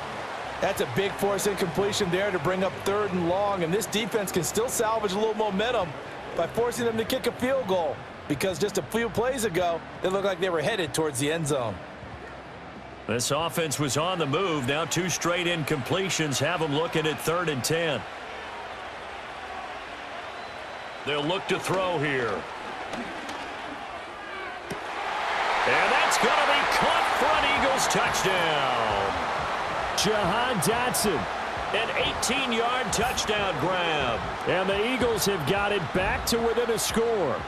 That's a big force incompletion there to bring up 3rd and long, and this defense can still salvage a little momentum by forcing them to kick a field goal, because just a few plays ago, they looked like they were headed towards the end zone. This offense was on the move. Now 2 straight incompletions have them looking at 3rd and 10. They'll look to throw here. And that's going to be caught for an Eagles touchdown. Jahan Dotson. An 18-yard touchdown grab. And the Eagles have got it back to within a score.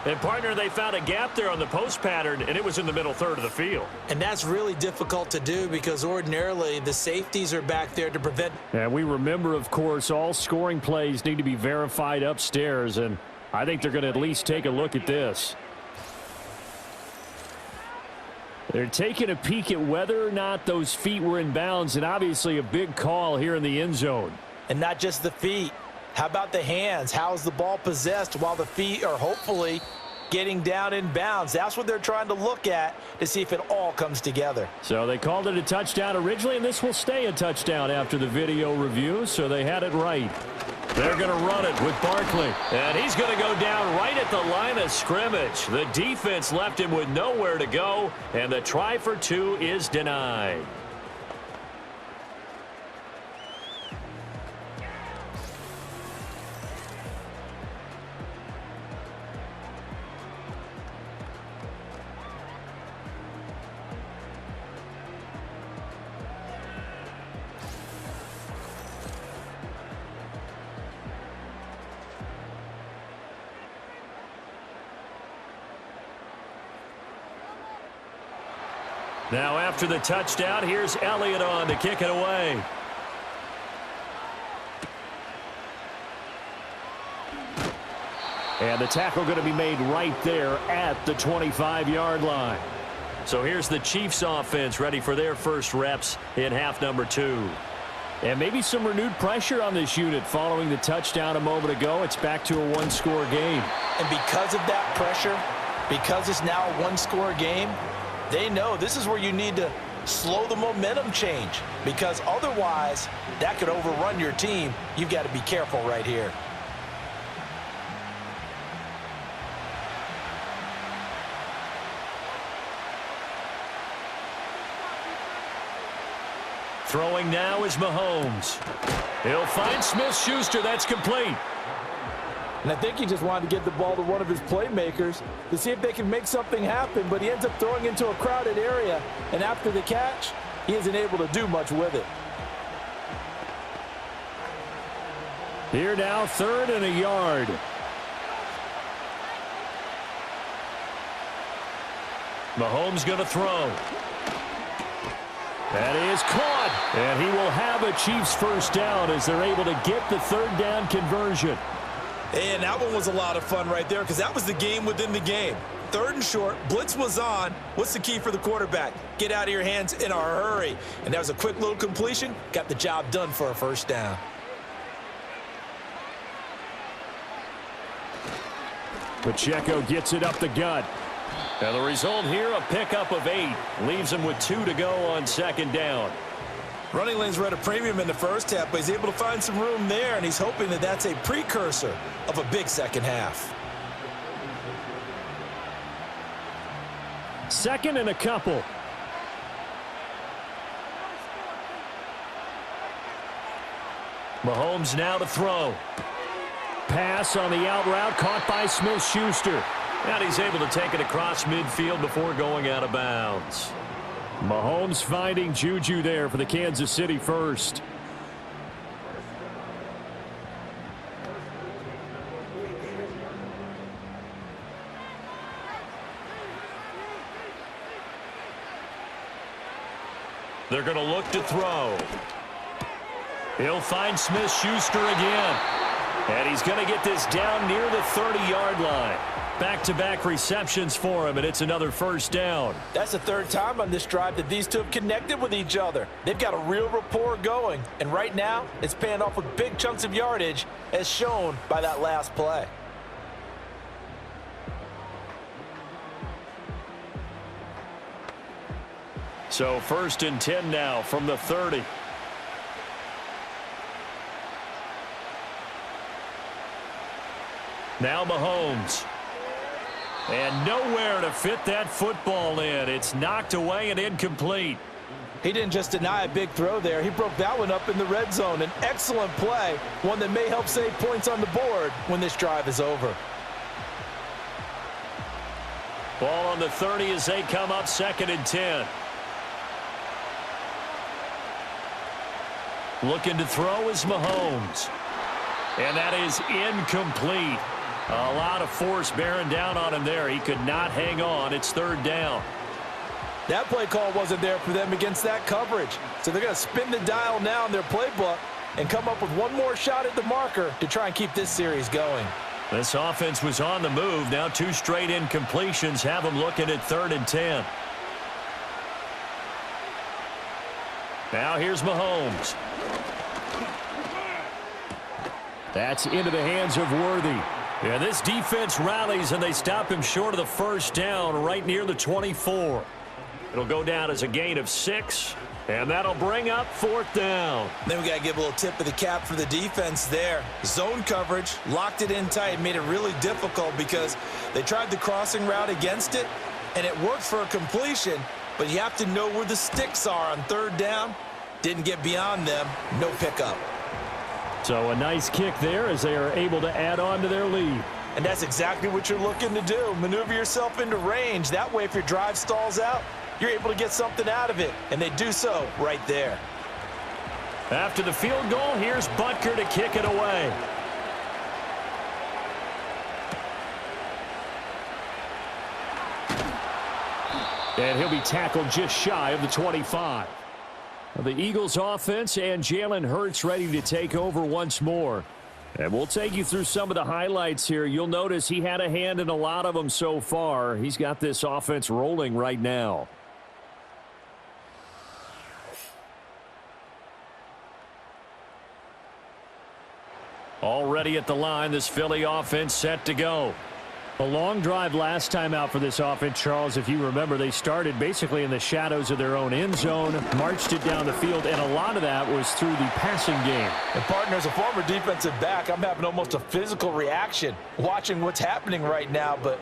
And, partner, they found a gap there on the post pattern, and it was in the middle third of the field. And that's really difficult to do because ordinarily the safeties are back there to prevent. And we remember, of course, all scoring plays need to be verified upstairs, and I think they're going to at least take a look at this. They're taking a peek at whether or not those feet were in bounds, and obviously a big call here in the end zone. And not just the feet. How about the hands? How's the ball possessed while the feet are hopefully getting down in bounds? That's what they're trying to look at to see if it all comes together. So they called it a touchdown originally, and this will stay a touchdown after the video review, so they had it right. They're going to run it with Barkley. And he's going to go down right at the line of scrimmage. The defense left him with nowhere to go, and the try for 2 is denied. Now after the touchdown, here's Elliott on to kick it away. And the tackle going to be made right there at the 25-yard line. So here's the Chiefs offense ready for their first reps in half number 2. And maybe some renewed pressure on this unit following the touchdown a moment ago. It's back to a one-score game. And because of that pressure, because it's now a one-score game, they know this is where you need to slow the momentum change, because otherwise that could overrun your team. You've got to be careful right here. Throwing now is Mahomes. He'll find Smith-Schuster. That's complete. And I think he just wanted to get the ball to one of his playmakers to see if they can make something happen, but he ends up throwing into a crowded area, and after the catch, he isn't able to do much with it. Here now, 3rd and a yard. Mahomes going to throw. That is caught, and he will have a Chiefs first down as they're able to get the 3rd down conversion. And that one was a lot of fun right there because that was the game within the game. 3rd and short, blitz was on. What's the key for the quarterback? Get out of your hands in a hurry. And that was a quick little completion. Got the job done for a first down. Pacheco gets it up the gut. And the result here, a pickup of 8. Leaves him with 2 to go on 2nd down. Running lanes were at a premium in the first half, but he's able to find some room there, and he's hoping that that's a precursor of a big second half. 2nd and a couple. Mahomes now to throw. Pass on the out route, caught by Smith-Schuster. And he's able to take it across midfield before going out of bounds. Mahomes finding Juju there for the Kansas City first. They're going to look to throw. He'll find Smith-Schuster again. And he's going to get this down near the 30-yard line. Back-to-back receptions for him, and it's another first down. That's the 3rd time on this drive that these two have connected with each other. They've got a real rapport going, and right now it's paying off with big chunks of yardage as shown by that last play. So 1st and 10 now from the 30. Now Mahomes. And nowhere to fit that football in. It's knocked away and incomplete. He didn't just deny a big throw there. He broke that one up in the red zone. An excellent play, one that may help save points on the board when this drive is over. Ball on the 30 as they come up 2nd and 10. Looking to throw is Mahomes. And that is incomplete. A lot of force bearing down on him there. He could not hang on. It's 3rd down. That play call wasn't there for them against that coverage. So they're going to spin the dial now in their playbook and come up with one more shot at the marker to try and keep this series going. This offense was on the move. Now 2 straight incompletions have them looking at 3rd and 10. Now here's Mahomes. That's into the hands of Worthy. Yeah, this defense rallies, and they stop him short of the first down right near the 24. It'll go down as a gain of 6, and that'll bring up 4th down. Then we got to give a little tip of the cap for the defense there. Zone coverage, locked it in tight, made it really difficult because they tried the crossing route against it, and it worked for a completion, but you have to know where the sticks are on 3rd down. Didn't get beyond them, no pickup. So a nice kick there as they are able to add on to their lead. And that's exactly what you're looking to do. Maneuver yourself into range. That way, if your drive stalls out, you're able to get something out of it. And they do so right there. After the field goal, here's Butker to kick it away. And he'll be tackled just shy of the 25. The Eagles offense and Jalen Hurts ready to take over once more. And we'll take you through some of the highlights here. You'll notice he had a hand in a lot of them so far. He's got this offense rolling right now. Already at the line, this Philly offense set to go. A long drive last time out for this offense, Charles. If you remember, they started basically in the shadows of their own end zone, marched it down the field, and a lot of that was through the passing game. And, partner, as a former defensive back, I'm having almost a physical reaction watching what's happening right now. But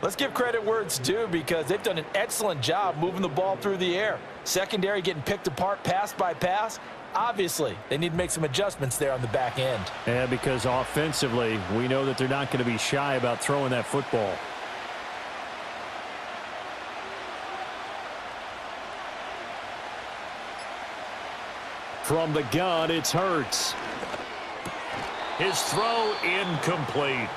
let's give credit where it's due because they've done an excellent job moving the ball through the air. Secondary getting picked apart pass by pass. Obviously, they need to make some adjustments there on the back end. And because offensively, we know that they're not going to be shy about throwing that football. From the gun, it's Hurts. His throw incomplete.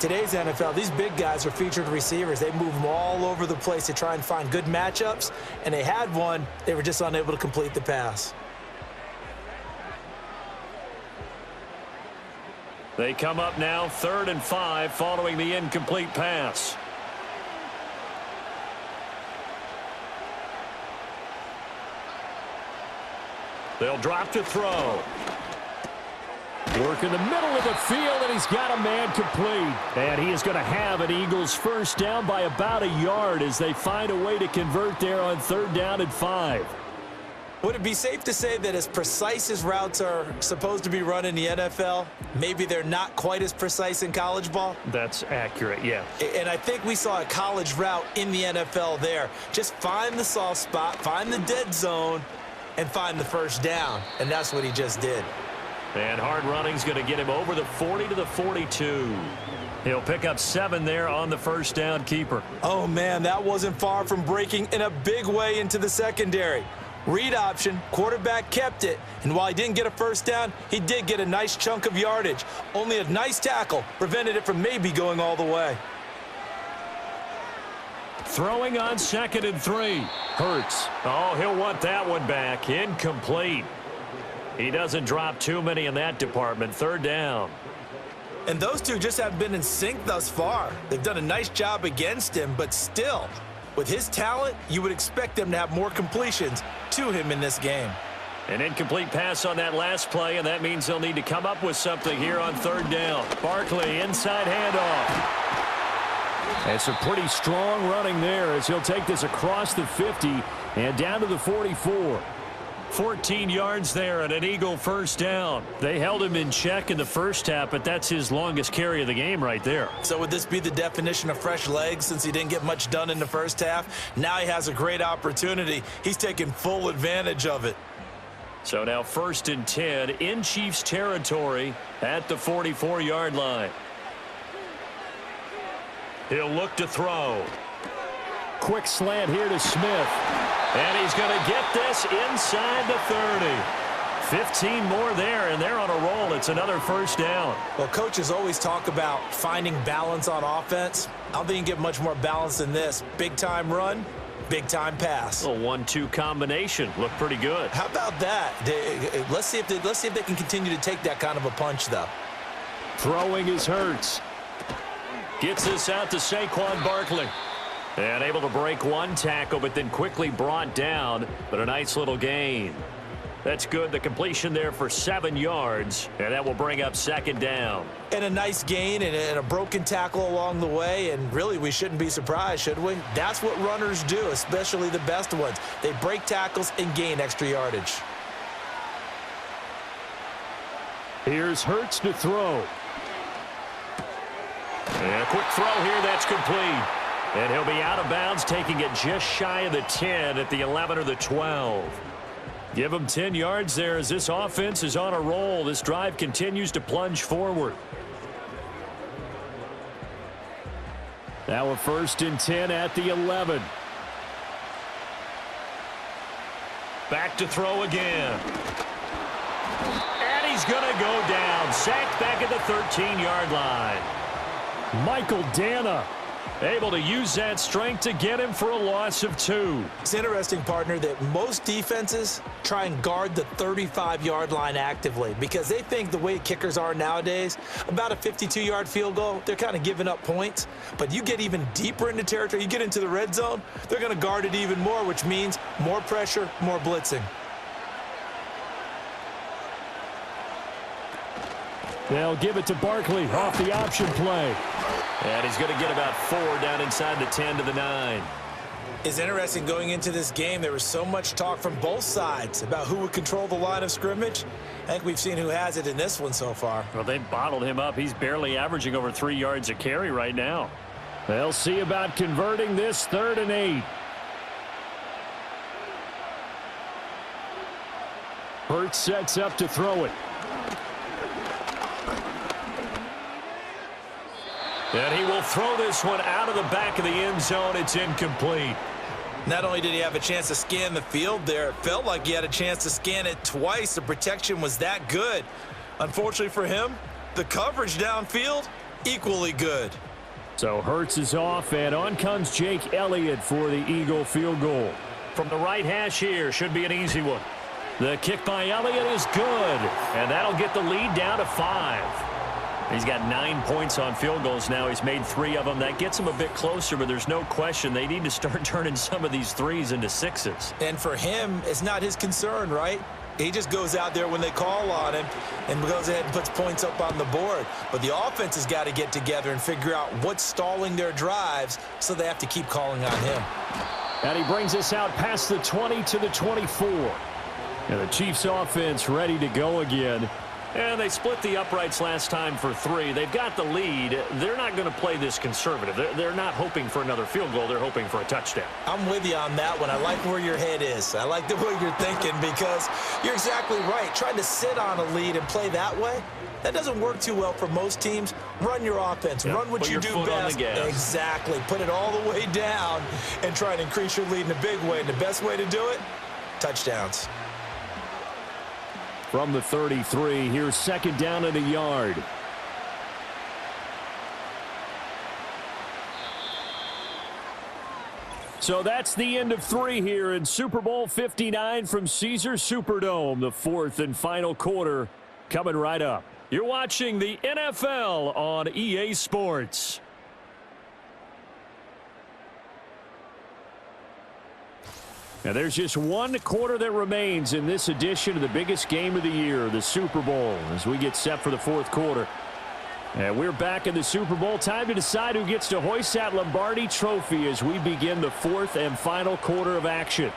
Today's NFL, these big guys are featured receivers. They move them all over the place to try and find good matchups, and they had one. They were just unable to complete the pass. They come up now 3rd and 5 following the incomplete pass. They'll drop to throw. Work in the middle of the field, and he's got a man complete. And he is going to have an Eagles first down by about a yard as they find a way to convert there on 3rd down and 5. Would it be safe to say that as precise as routes are supposed to be run in the NFL, maybe they're not quite as precise in college ball? That's accurate, yeah. And I think we saw a college route in the NFL there. Just find the soft spot, find the dead zone, and find the first down. And that's what he just did. And hard running's going to get him over the 40 to the 42. He'll pick up 7 there on the first down keeper. Oh, man, that wasn't far from breaking in a big way into the secondary. Read option, quarterback kept it, and while he didn't get a first down, he did get a nice chunk of yardage. Only a nice tackle prevented it from maybe going all the way. Throwing on 2nd and 3. Hurts. Oh, he'll want that one back. Incomplete. He doesn't drop too many in that department. 3rd down. And those two just haven't been in sync thus far. They've done a nice job against him, but still, with his talent, you would expect them to have more completions to him in this game. An incomplete pass on that last play, and that means they'll need to come up with something here on 3rd down. Barkley, inside handoff. It's a pretty strong running there as he'll take this across the 50 and down to the 44. 14 yards there and an Eagle first down. They held him in check in the first half, but that's his longest carry of the game right there. So would this be the definition of fresh legs since he didn't get much done in the first half? Now he has a great opportunity. He's taking full advantage of it. So now 1st and 10 in Chiefs territory at the 44-yard line. He'll look to throw. Quick slant here to Smith. And he's going to get this inside the 30. 15 more there, and they're on a roll. It's another first down. Well, coaches always talk about finding balance on offense. I don't think you can get much more balance than this. Big-time run, big-time pass. A 1-2 combination. Looked pretty good. How about that? Let's see if they can continue to take that kind of a punch, though. Throwing is Hurts. Gets this out to Saquon Barkley. And able to break one tackle, but then quickly brought down. But a nice little gain. That's good. The completion there for 7 yards. And that will bring up 2nd down. And a nice gain and a broken tackle along the way. And really, we shouldn't be surprised, should we? That's what runners do, especially the best ones. They break tackles and gain extra yardage. Here's Hurts to throw. And a quick throw here. That's complete. And he'll be out of bounds, taking it just shy of the 10 at the 11 or the 12. Give him 10 yards there as this offense is on a roll. This drive continues to plunge forward. Now a 1st and 10 at the 11. Back to throw again. And he's going to go down. Sacked back at the 13-yard line. Michael Dana able to use that strength to get him for a loss of 2. It's interesting, partner, that most defenses try and guard the 35-yard line actively because they think the way kickers are nowadays, about a 52-yard field goal, they're kind of giving up points. But you get even deeper into territory, you get into the red zone, they're going to guard it even more, which means more pressure, more blitzing. They'll give it to Barkley off the option play. And he's going to get about 4 down inside the 10 to the 9. It's interesting going into this game. There was so much talk from both sides about who would control the line of scrimmage. I think we've seen who has it in this one so far. Well, they bottled him up. He's barely averaging over 3 yards a carry right now. They'll see about converting this 3rd and 8. Hurts sets up to throw it. And he will throw this one out of the back of the end zone. It's incomplete. Not only did he have a chance to scan the field there, it felt like he had a chance to scan it twice. The protection was that good. Unfortunately for him, the coverage downfield, equally good. So Hurts is off, and on comes Jake Elliott for the Eagle field goal. From the right hash here, should be an easy one. The kick by Elliott is good, and that'll get the lead down to 5. He's got 9 points on field goals now. He's made 3 of them. That gets him a bit closer, but there's no question they need to start turning some of these 3s into 6s. And for him, it's not his concern, right? He just goes out there when they call on him and goes ahead and puts points up on the board. But the offense has got to get together and figure out what's stalling their drives, so they have to keep calling on him. And he brings us out past the 20 to the 24. And the Chiefs offense ready to go again. And they split the uprights last time for 3. They've got the lead. They're not going to play this conservative. They're not hoping for another field goal. They're hoping for a touchdown. I'm with you on that one. I like where your head is. I like the way you're thinking because you're exactly right. Trying to sit on a lead and play that way, that doesn't work too well for most teams. Run your offense. Run what you do best. Exactly. Put it all the way down and try and increase your lead in a big way. And the best way to do it, touchdowns. From the 33, here's second down and a yard. So that's the end of 3 here in Super Bowl 59 from Caesars Superdome. The 4th and final quarter coming right up. You're watching the NFL on EA Sports. Now there's just one quarter that remains in this edition of the biggest game of the year, the Super Bowl, as we get set for the 4th quarter. And we're back in the Super Bowl. Time to decide who gets to hoist that Lombardi trophy as we begin the 4th and final quarter of action.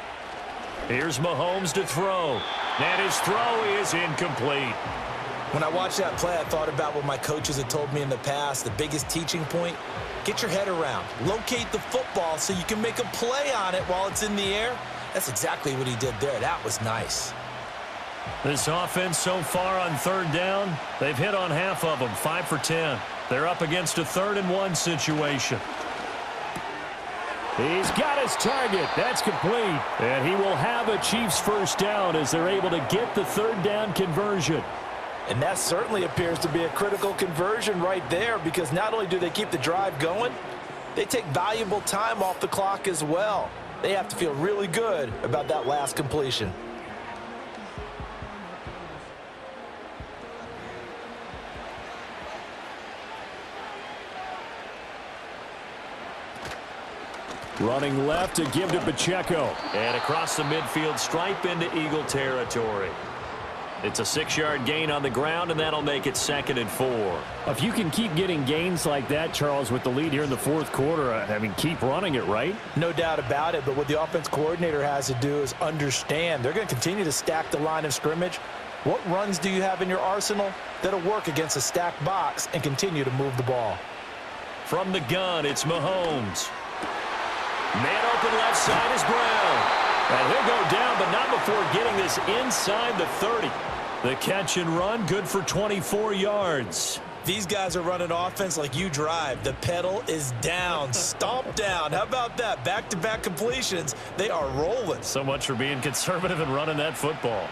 Here's Mahomes to throw. And his throw is incomplete. When I watched that play, I thought about what my coaches had told me in the past. The biggest teaching point, get your head around. Locate the football so you can make a play on it while it's in the air. That's exactly what he did there. That was nice. This offense so far on 3rd down, they've hit on half of them, 5 for 10. They're up against a 3rd and 1 situation. He's got his target. That's complete. And he will have a Chiefs first down as they're able to get the 3rd down conversion. And that certainly appears to be a critical conversion right there because not only do they keep the drive going, they take valuable time off the clock as well. They have to feel really good about that last completion. Running left to give to Pacheco. And across the midfield stripe into Eagle territory. It's a 6-yard gain on the ground, and that'll make it 2nd and 4. If you can keep getting gains like that, Charles, with the lead here in the 4th quarter, I mean, keep running it, right? No doubt about it, but what the offense coordinator has to do is understand they're going to continue to stack the line of scrimmage. What runs do you have in your arsenal that'll work against a stacked box and continue to move the ball? From the gun, it's Mahomes. Man open left side is Brown. And he'll go down, but not before getting this inside the 30. The catch and run, good for 24 yards. These guys are running offense like you drive. The pedal is down, stomp down. How about that? Back-to-back completions. They are rolling. So much for being conservative and running that football.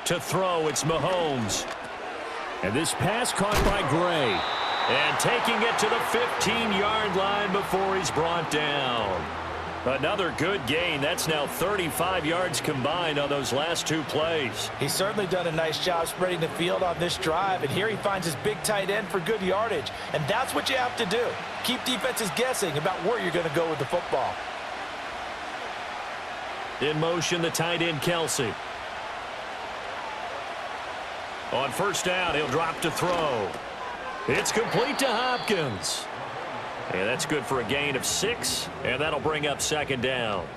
To throw, it's Mahomes. And this pass caught by Gray. And taking it to the 15-yard line before he's brought down. Another good gain. That's now 35 yards combined on those last 2 plays. He's certainly done a nice job spreading the field on this drive. And here he finds his big tight end for good yardage. And that's what you have to do. Keep defenses guessing about where you're going to go with the football. In motion, the tight end, Kelsey. On 1st down, he'll drop to throw. It's complete to Hopkins. And that's good for a gain of 6, and that'll bring up 2nd down.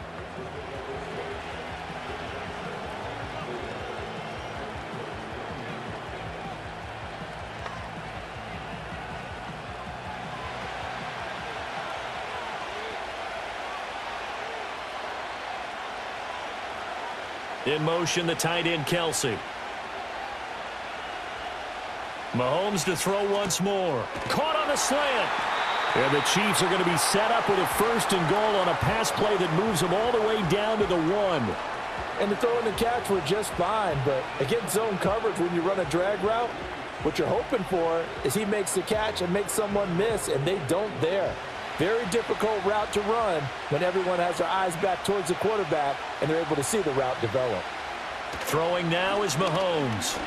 In motion, the tight end, Kelsey. Mahomes to throw once more. Caught on a slant. And the Chiefs are going to be set up with a 1st and goal on a pass play that moves them all the way down to the 1. And the throw and the catch were just fine, but against zone coverage when you run a drag route, what you're hoping for is he makes the catch and makes someone miss, and they don't there. Very difficult route to run when everyone has their eyes back towards the quarterback and they're able to see the route develop. Throwing now is Mahomes.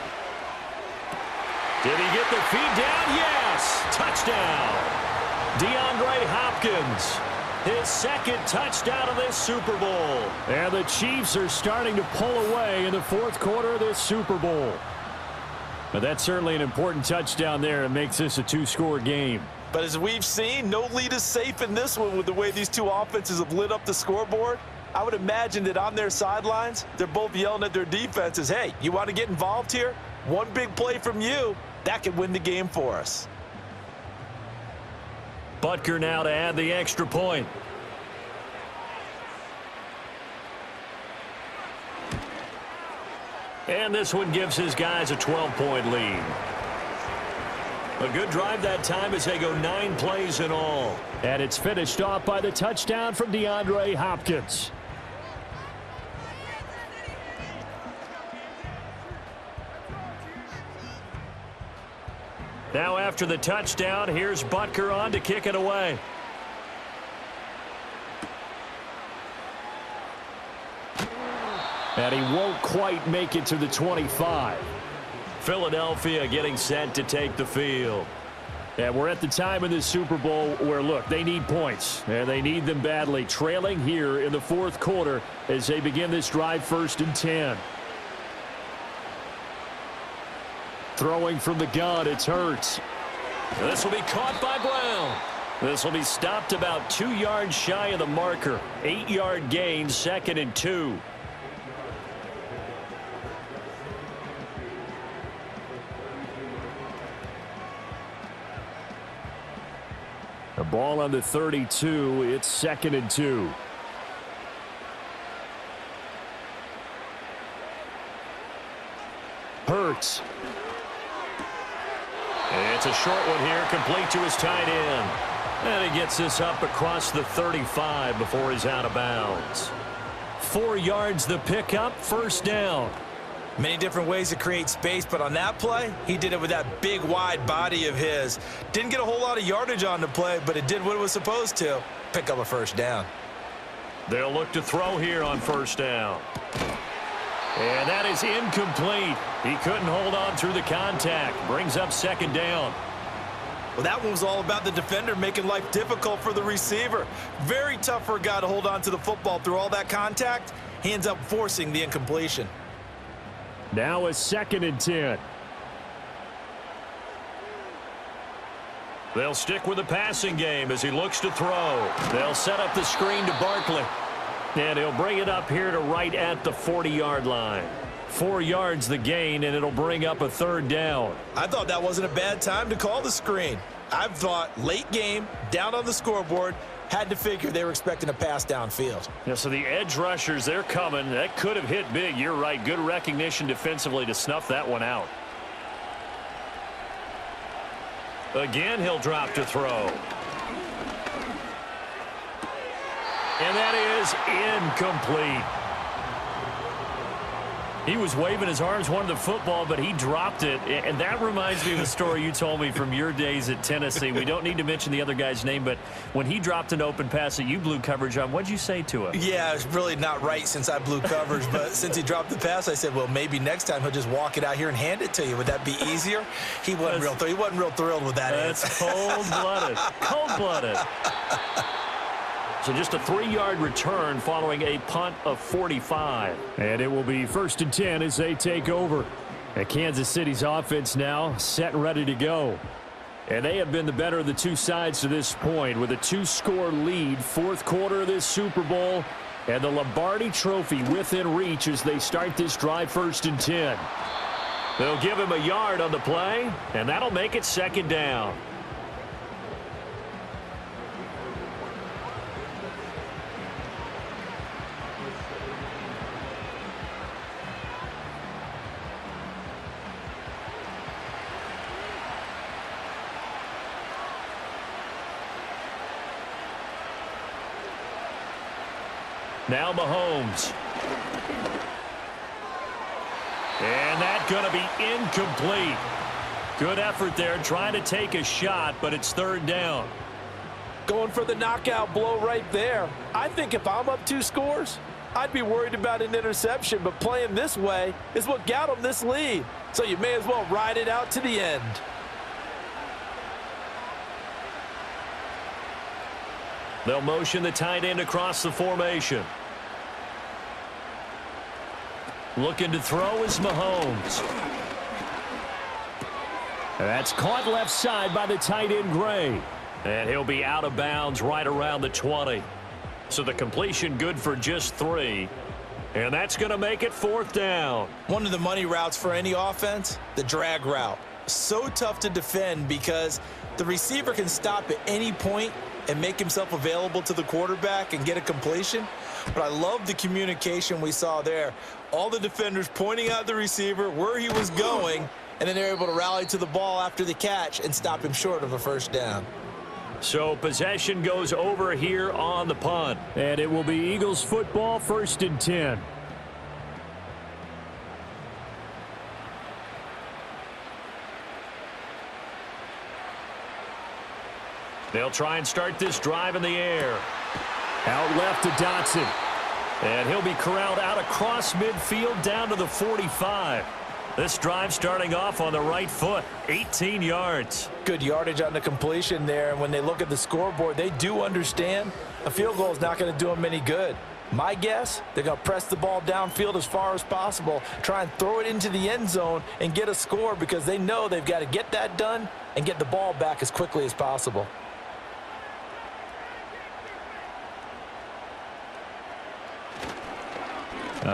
Did he get the feed down? Yes! Touchdown! DeAndre Hopkins, his 2nd touchdown of this Super Bowl. And the Chiefs are starting to pull away in the 4th quarter of this Super Bowl. But that's certainly an important touchdown there. It makes this a two-score game. But as we've seen, no lead is safe in this one with the way these two offenses have lit up the scoreboard. I would imagine that on their sidelines, they're both yelling at their defenses, hey, you want to get involved here? One big play from you, that could win the game for us. Butker now to add the extra point. And this one gives his guys a 12-point lead. A good drive that time as they go 9 plays in all. And it's finished off by the touchdown from DeAndre Hopkins. Now after the touchdown, here's Butker on to kick it away. And he won't quite make it to the 25. Philadelphia getting set to take the field. And we're at the time in this Super Bowl where, look, they need points. And they need them badly. Trailing here in the fourth quarter as they begin this drive 1st and 10. Throwing from the gun, it's Hurts. This will be caught by Brown. This will be stopped about 2 yards shy of the marker. 8-yard gain, 2nd and 2. The ball on the 32. It's 2nd and 2. Hurts. It's a short one here, complete to his tight end. And he gets this up across the 35 before he's out of bounds. 4 yards the pickup, 1st down. Many different ways to create space, but on that play, he did it with that big, wide body of his. Didn't get a whole lot of yardage on the play, but it did what it was supposed to. Pick up a 1st down. They'll look to throw here on 1st down. And that is incomplete. He couldn't hold on through the contact. Brings up 2nd down. Well, that one was all about the defender making life difficult for the receiver. Very tough for a guy to hold on to the football through all that contact. He ends up forcing the incompletion. Now a 2nd and 10. They'll stick with the passing game as he looks to throw. They'll set up the screen to Barkley. And he'll bring it up here to right at the 40-yard line. 4 yards the gain, and it'll bring up a 3rd down. I thought that wasn't a bad time to call the screen. I thought late game, down on the scoreboard, had to figure they were expecting a pass downfield. Yeah, so the edge rushers, they're coming. That could have hit big. You're right. Good recognition defensively to snuff that one out. Again, he'll drop to throw. And that is incomplete. He was waving his arms, wanted the football, but he dropped it. And that reminds me of a story you told me from your days at Tennessee. We don't need to mention the other guy's name, but when he dropped an open pass that you blew coverage on, what'd you say to him? Yeah, it's really not right since I blew coverage, but since he dropped the pass, I said, well, maybe next time he'll just walk it out here and hand it to you. Would that be easier? He wasn't real thrilled with that. That's cold-blooded. Cold-blooded. So just a 3-yard return following a punt of 45. And it will be 1st and 10 as they take over. And Kansas City's offense now set and ready to go. And they have been the better of the two sides to this point with a 2-score lead. 4th quarter of this Super Bowl. And the Lombardi Trophy within reach as they start this drive 1st and 10. They'll give him a yard on the play, and that'll make it 2nd down. Now Mahomes. And that's going to be incomplete. Good effort there trying to take a shot, but it's 3rd down. Going for the knockout blow right there. I think if I'm up 2 scores, I'd be worried about an interception, but playing this way is what got them this lead. So you may as well ride it out to the end. They'll motion the tight end across the formation. Looking to throw is Mahomes. And that's caught left side by the tight end, Gray. And he'll be out of bounds right around the 20. So the completion good for just 3. And that's going to make it 4th down. One of the money routes for any offense, the drag route. So tough to defend because the receiver can stop at any point and make himself available to the quarterback and get a completion. But I love the communication we saw there. All the defenders pointing out the receiver, where he was going, and then they're able to rally to the ball after the catch and stop him short of a 1st down. So possession goes over here on the punt. And it will be Eagles football, 1st and 10. They'll try and start this drive in the air. Out left to Dotson. And he'll be corralled out across midfield down to the 45. This drive starting off on the right foot, 18 yards. Good yardage on the completion there. And when they look at the scoreboard, they do understand a field goal is not going to do them any good. My guess, they're going to press the ball downfield as far as possible, try and throw it into the end zone and get a score because they know they've got to get that done and get the ball back as quickly as possible.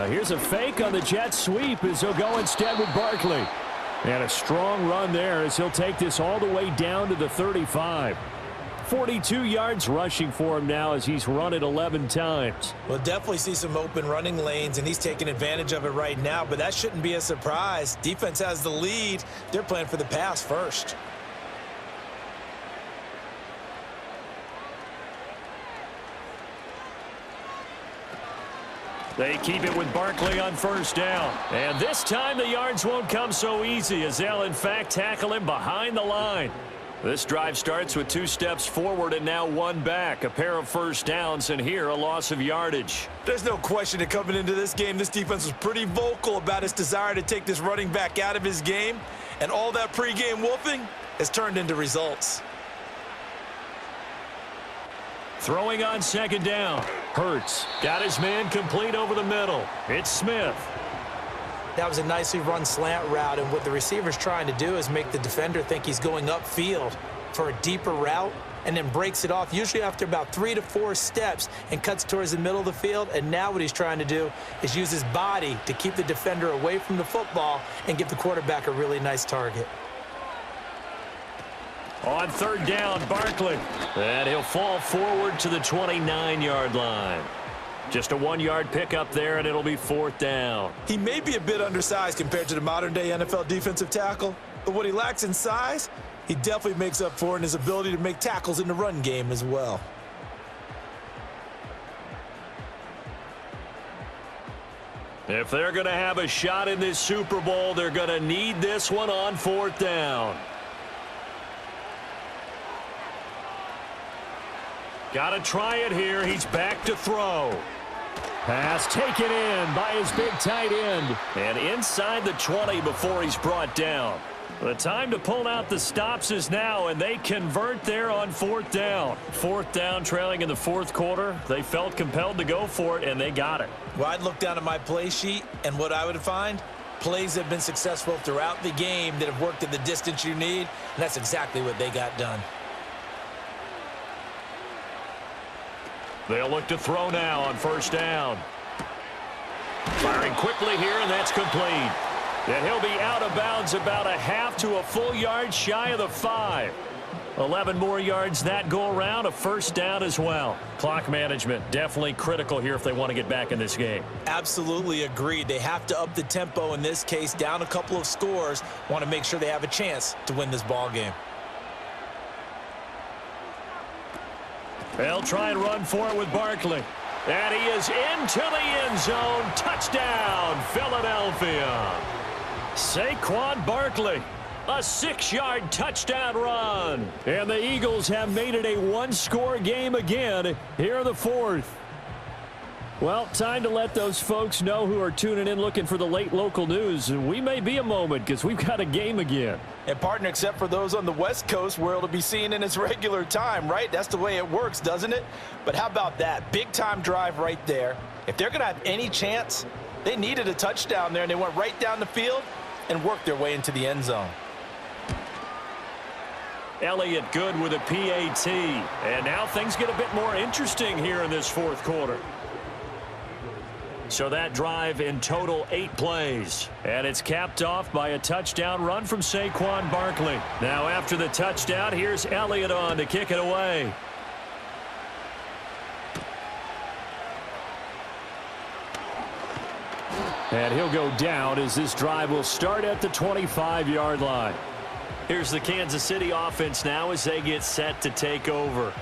Here's a fake on the jet sweep as he'll go instead with Barkley. And a strong run there as he'll take this all the way down to the 35. 42 yards rushing for him now as he's run it 11 times. We'll definitely see some open running lanes, and he's taking advantage of it right now, but that shouldn't be a surprise. Defense has the lead. They're playing for the pass first. They keep it with Barkley on 1st down. And this time the yards won't come so easy as they'll in fact tackle him behind the line. This drive starts with 2 steps forward and now 1 back. A pair of 1st downs, and here a loss of yardage. There's no question that coming into this game, this defense was pretty vocal about its desire to take this running back out of his game. And all that pregame wolfing has turned into results. Throwing on 2nd down. Hurts got his man complete over the middle. It's Smith. That was a nicely run slant route, and what the receiver's trying to do is make the defender think he's going upfield for a deeper route and then breaks it off, usually after about 3 to 4 steps, and cuts towards the middle of the field. And now what he's trying to do is use his body to keep the defender away from the football and give the quarterback a really nice target. On 3rd down, Barkley. And he'll fall forward to the 29-yard line. Just a 1-yard pickup there, and it'll be 4th down. He may be a bit undersized compared to the modern-day NFL defensive tackle, but what he lacks in size, he definitely makes up for in his ability to make tackles in the run game as well. If they're going to have a shot in this Super Bowl, they're going to need this one on 4th down. Got to try it here. He's back to throw. Pass taken in by his big tight end. And inside the 20 before he's brought down. The time to pull out the stops is now, and they convert there on 4th down. 4th down, trailing in the 4th quarter. They felt compelled to go for it, and they got it. Well, I'd look down at my play sheet, and what I would find, plays have been successful throughout the game that have worked at the distance you need, and that's exactly what they got done. They'll look to throw now on 1st down. Firing quickly here, and that's complete. And he'll be out of bounds about a half to a full yard shy of the 5. 11 more yards that go around, a 1st down as well. Clock management definitely critical here if they want to get back in this game. Absolutely agreed. They have to up the tempo in this case, down a couple of scores. Want to make sure they have a chance to win this ball game. They'll try and run for it with Barkley. And he is into the end zone. Touchdown, Philadelphia. Saquon Barkley, a 6-yard touchdown run. And the Eagles have made it a 1-score game again here in the 4th. Well, time to let those folks know who are tuning in looking for the late local news. We may be a moment because we've got a game again. And partner, except for those on the West Coast where it'll be seen in its regular time, right? That's the way it works, doesn't it? But how about that? Big time drive right there. If they're going to have any chance, they needed a touchdown there, and they went right down the field and worked their way into the end zone. Elliott good with a PAT. And now things get a bit more interesting here in this fourth quarter. So that drive in total 8 plays. And it's capped off by a touchdown run from Saquon Barkley. Now after the touchdown, here's Elliott on to kick it away. And he'll go down as this drive will start at the 25-yard line. Here's the Kansas City offense now as they get set to take over.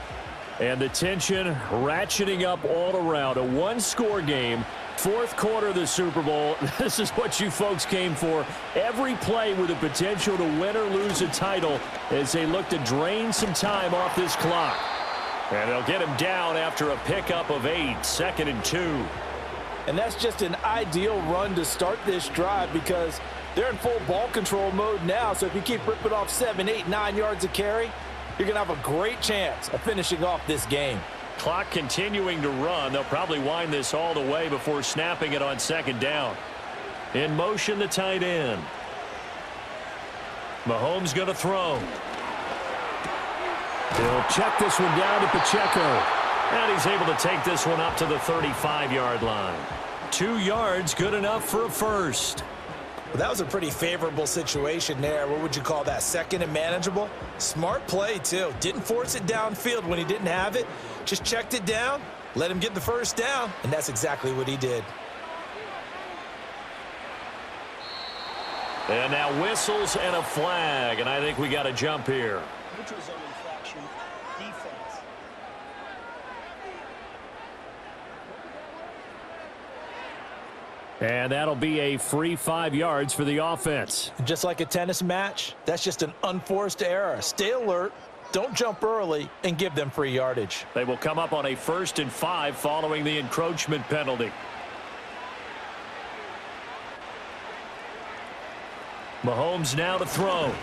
And the tension ratcheting up all around. A one-score game. Fourth quarter of the Super Bowl. This is what you folks came for. Every play with the potential to win or lose a title as they look to drain some time off this clock. And they'll get him down after a pickup of 8, 2nd and 2. And that's just an ideal run to start this drive because they're in full ball control mode now. So if you keep ripping off 7, 8, 9 yards of carry, you're going to have a great chance of finishing off this game. Clock continuing to run. They'll probably wind this all the way before snapping it on 2nd down. In motion, the tight end. Mahomes going to throw. He'll check this one down to Pacheco. And he's able to take this one up to the 35-yard line. 2 yards, good enough for a first. Well, that was a pretty favorable situation there. What would you call that? 2nd and manageable? Smart play, too. Didn't force it downfield when he didn't have it. Just checked it down, let him get the first down, and that's exactly what he did. And now whistles and a flag, and I think we got to jump here. Neutral zone infraction, defense. And that'll be a free 5 yards for the offense. Just like a tennis match, that's just an unforced error. Stay alert, don't jump early, and give them free yardage. They will come up on a 1st and 5 following the encroachment penalty. Mahomes now to throw.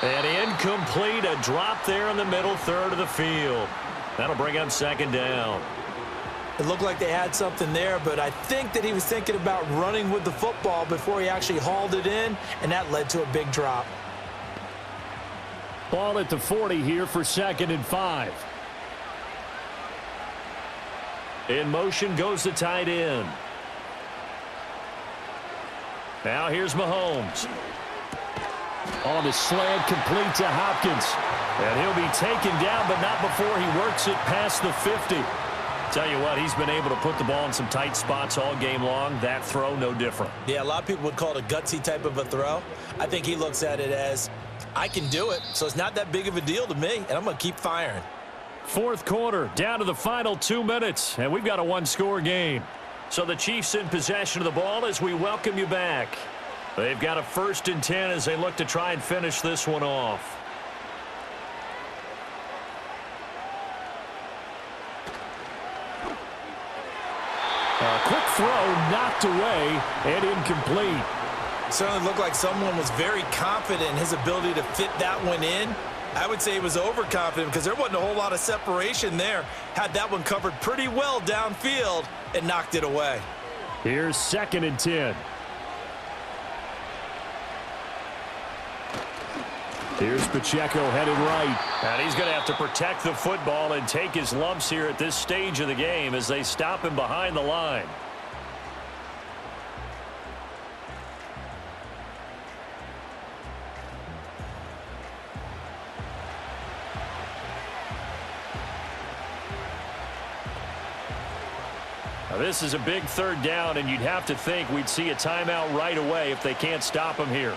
And incomplete, a drop there in the middle third of the field. That'll bring up 2nd down. It looked like they had something there, but I think that he was thinking about running with the football before he actually hauled it in, and that led to a big drop. Ball at the 40 here for 2nd and 5. In motion goes the tight end. Now here's Mahomes. On the slant, complete to Hopkins. And he'll be taken down, but not before he works it past the 50. Tell you what, he's been able to put the ball in some tight spots all game long. That throw, no different. Yeah, a lot of people would call it a gutsy type of a throw. I think he looks at it as, I can do it, so it's not that big of a deal to me, and I'm going to keep firing. Fourth quarter, down to the final 2 minutes, and we've got a one-score game. So the Chiefs in possession of the ball as we welcome you back. They've got a 1st and 10 as they look to try and finish this one off. A quick throw knocked away and incomplete. Certainly looked like someone was very confident in his ability to fit that one in. I would say he was overconfident because there wasn't a whole lot of separation there. Had that one covered pretty well downfield and knocked it away. Here's 2nd and 10. Here's Pacheco headed right. And he's going to have to protect the football and take his lumps here at this stage of the game as they stop him behind the line. Now this is a big 3rd down, and you'd have to think we'd see a timeout right away if they can't stop him here.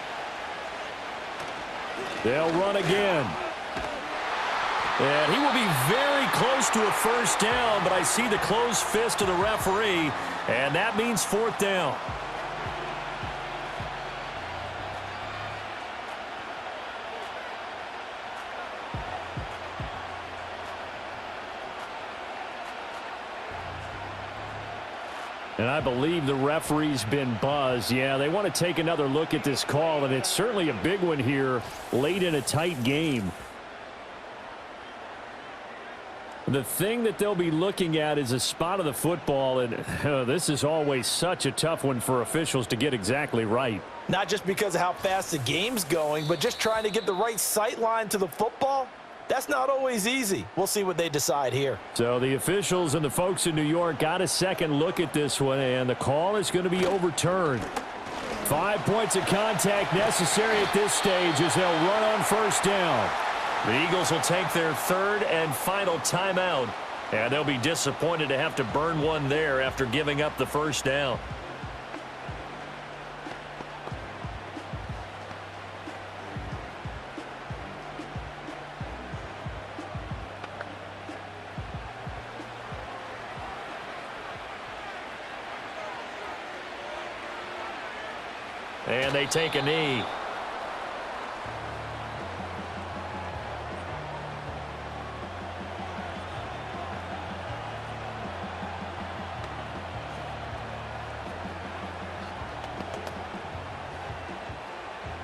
They'll run again. And he will be very close to a 1st down, but I see the closed fist of the referee, and that means 4th down. And I believe the referee's been buzzed. Yeah, they want to take another look at this call, and it's certainly a big one here late in a tight game. The thing that they'll be looking at is a spot of the football, and this is always such a tough one for officials to get exactly right. Not just because of how fast the game's going, but just trying to get the right sight line to the football. That's not always easy. We'll see what they decide here. So the officials and the folks in New York got a second look at this one, and the call is going to be overturned. 5 points of contact necessary at this stage as they'll run on first down. The Eagles will take their third and final timeout, and they'll be disappointed to have to burn one there after giving up the first down. And they take a knee.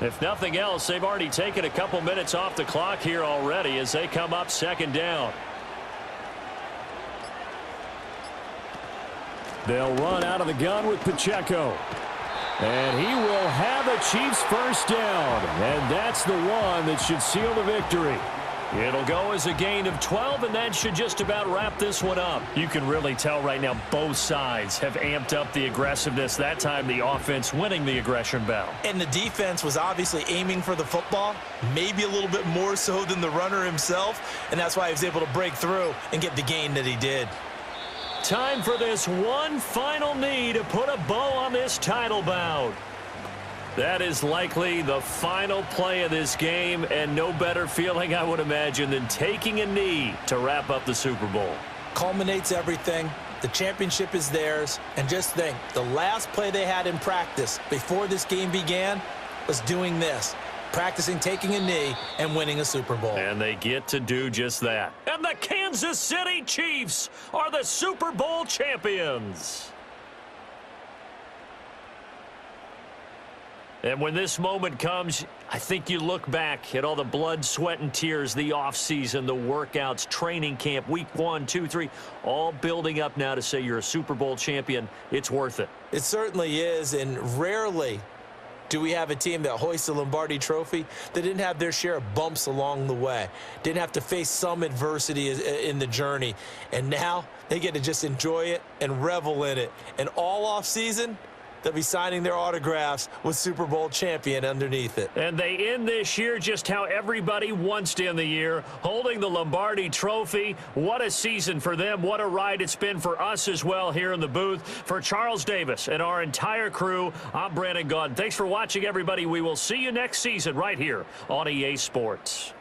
If nothing else, they've already taken a couple minutes off the clock here already as they come up second down. They'll run out of the gun with Pacheco. And he will have a Chiefs first down. And that's the one that should seal the victory. It'll go as a gain of 12, and that should just about wrap this one up. You can really tell right now both sides have amped up the aggressiveness. That time the offense winning the aggression battle. And the defense was obviously aiming for the football, maybe a little bit more so than the runner himself, and that's why he was able to break through and get the gain that he did. Time for this one final knee to put a bow on this title bout. That is likely the final play of this game, and no better feeling, I would imagine, than taking a knee to wrap up the Super Bowl. Culminates everything. The championship is theirs. And just think, the last play they had in practice before this game began was doing this. Practicing taking a knee and winning a Super Bowl. And they get to do just that. And the Kansas City Chiefs are the Super Bowl champions. And when this moment comes, I think you look back at all the blood, sweat, and tears, the offseason, the workouts, training camp, week 1, 2, 3, all building up now to say you're a Super Bowl champion. It's worth it. It certainly is, and rarely do we have a team that hoists the Lombardi Trophy that didn't have their share of bumps along the way, didn't have to face some adversity in the journey, and now they get to just enjoy it and revel in it. And all offseason, they'll be signing their autographs with Super Bowl champion underneath it. And they end this year just how everybody wants to end the year, holding the Lombardi Trophy. What a season for them. What a ride it's been for us as well here in the booth. For Charles Davis and our entire crew, I'm Brandon Gaudin. Thanks for watching, everybody. We will see you next season right here on EA Sports.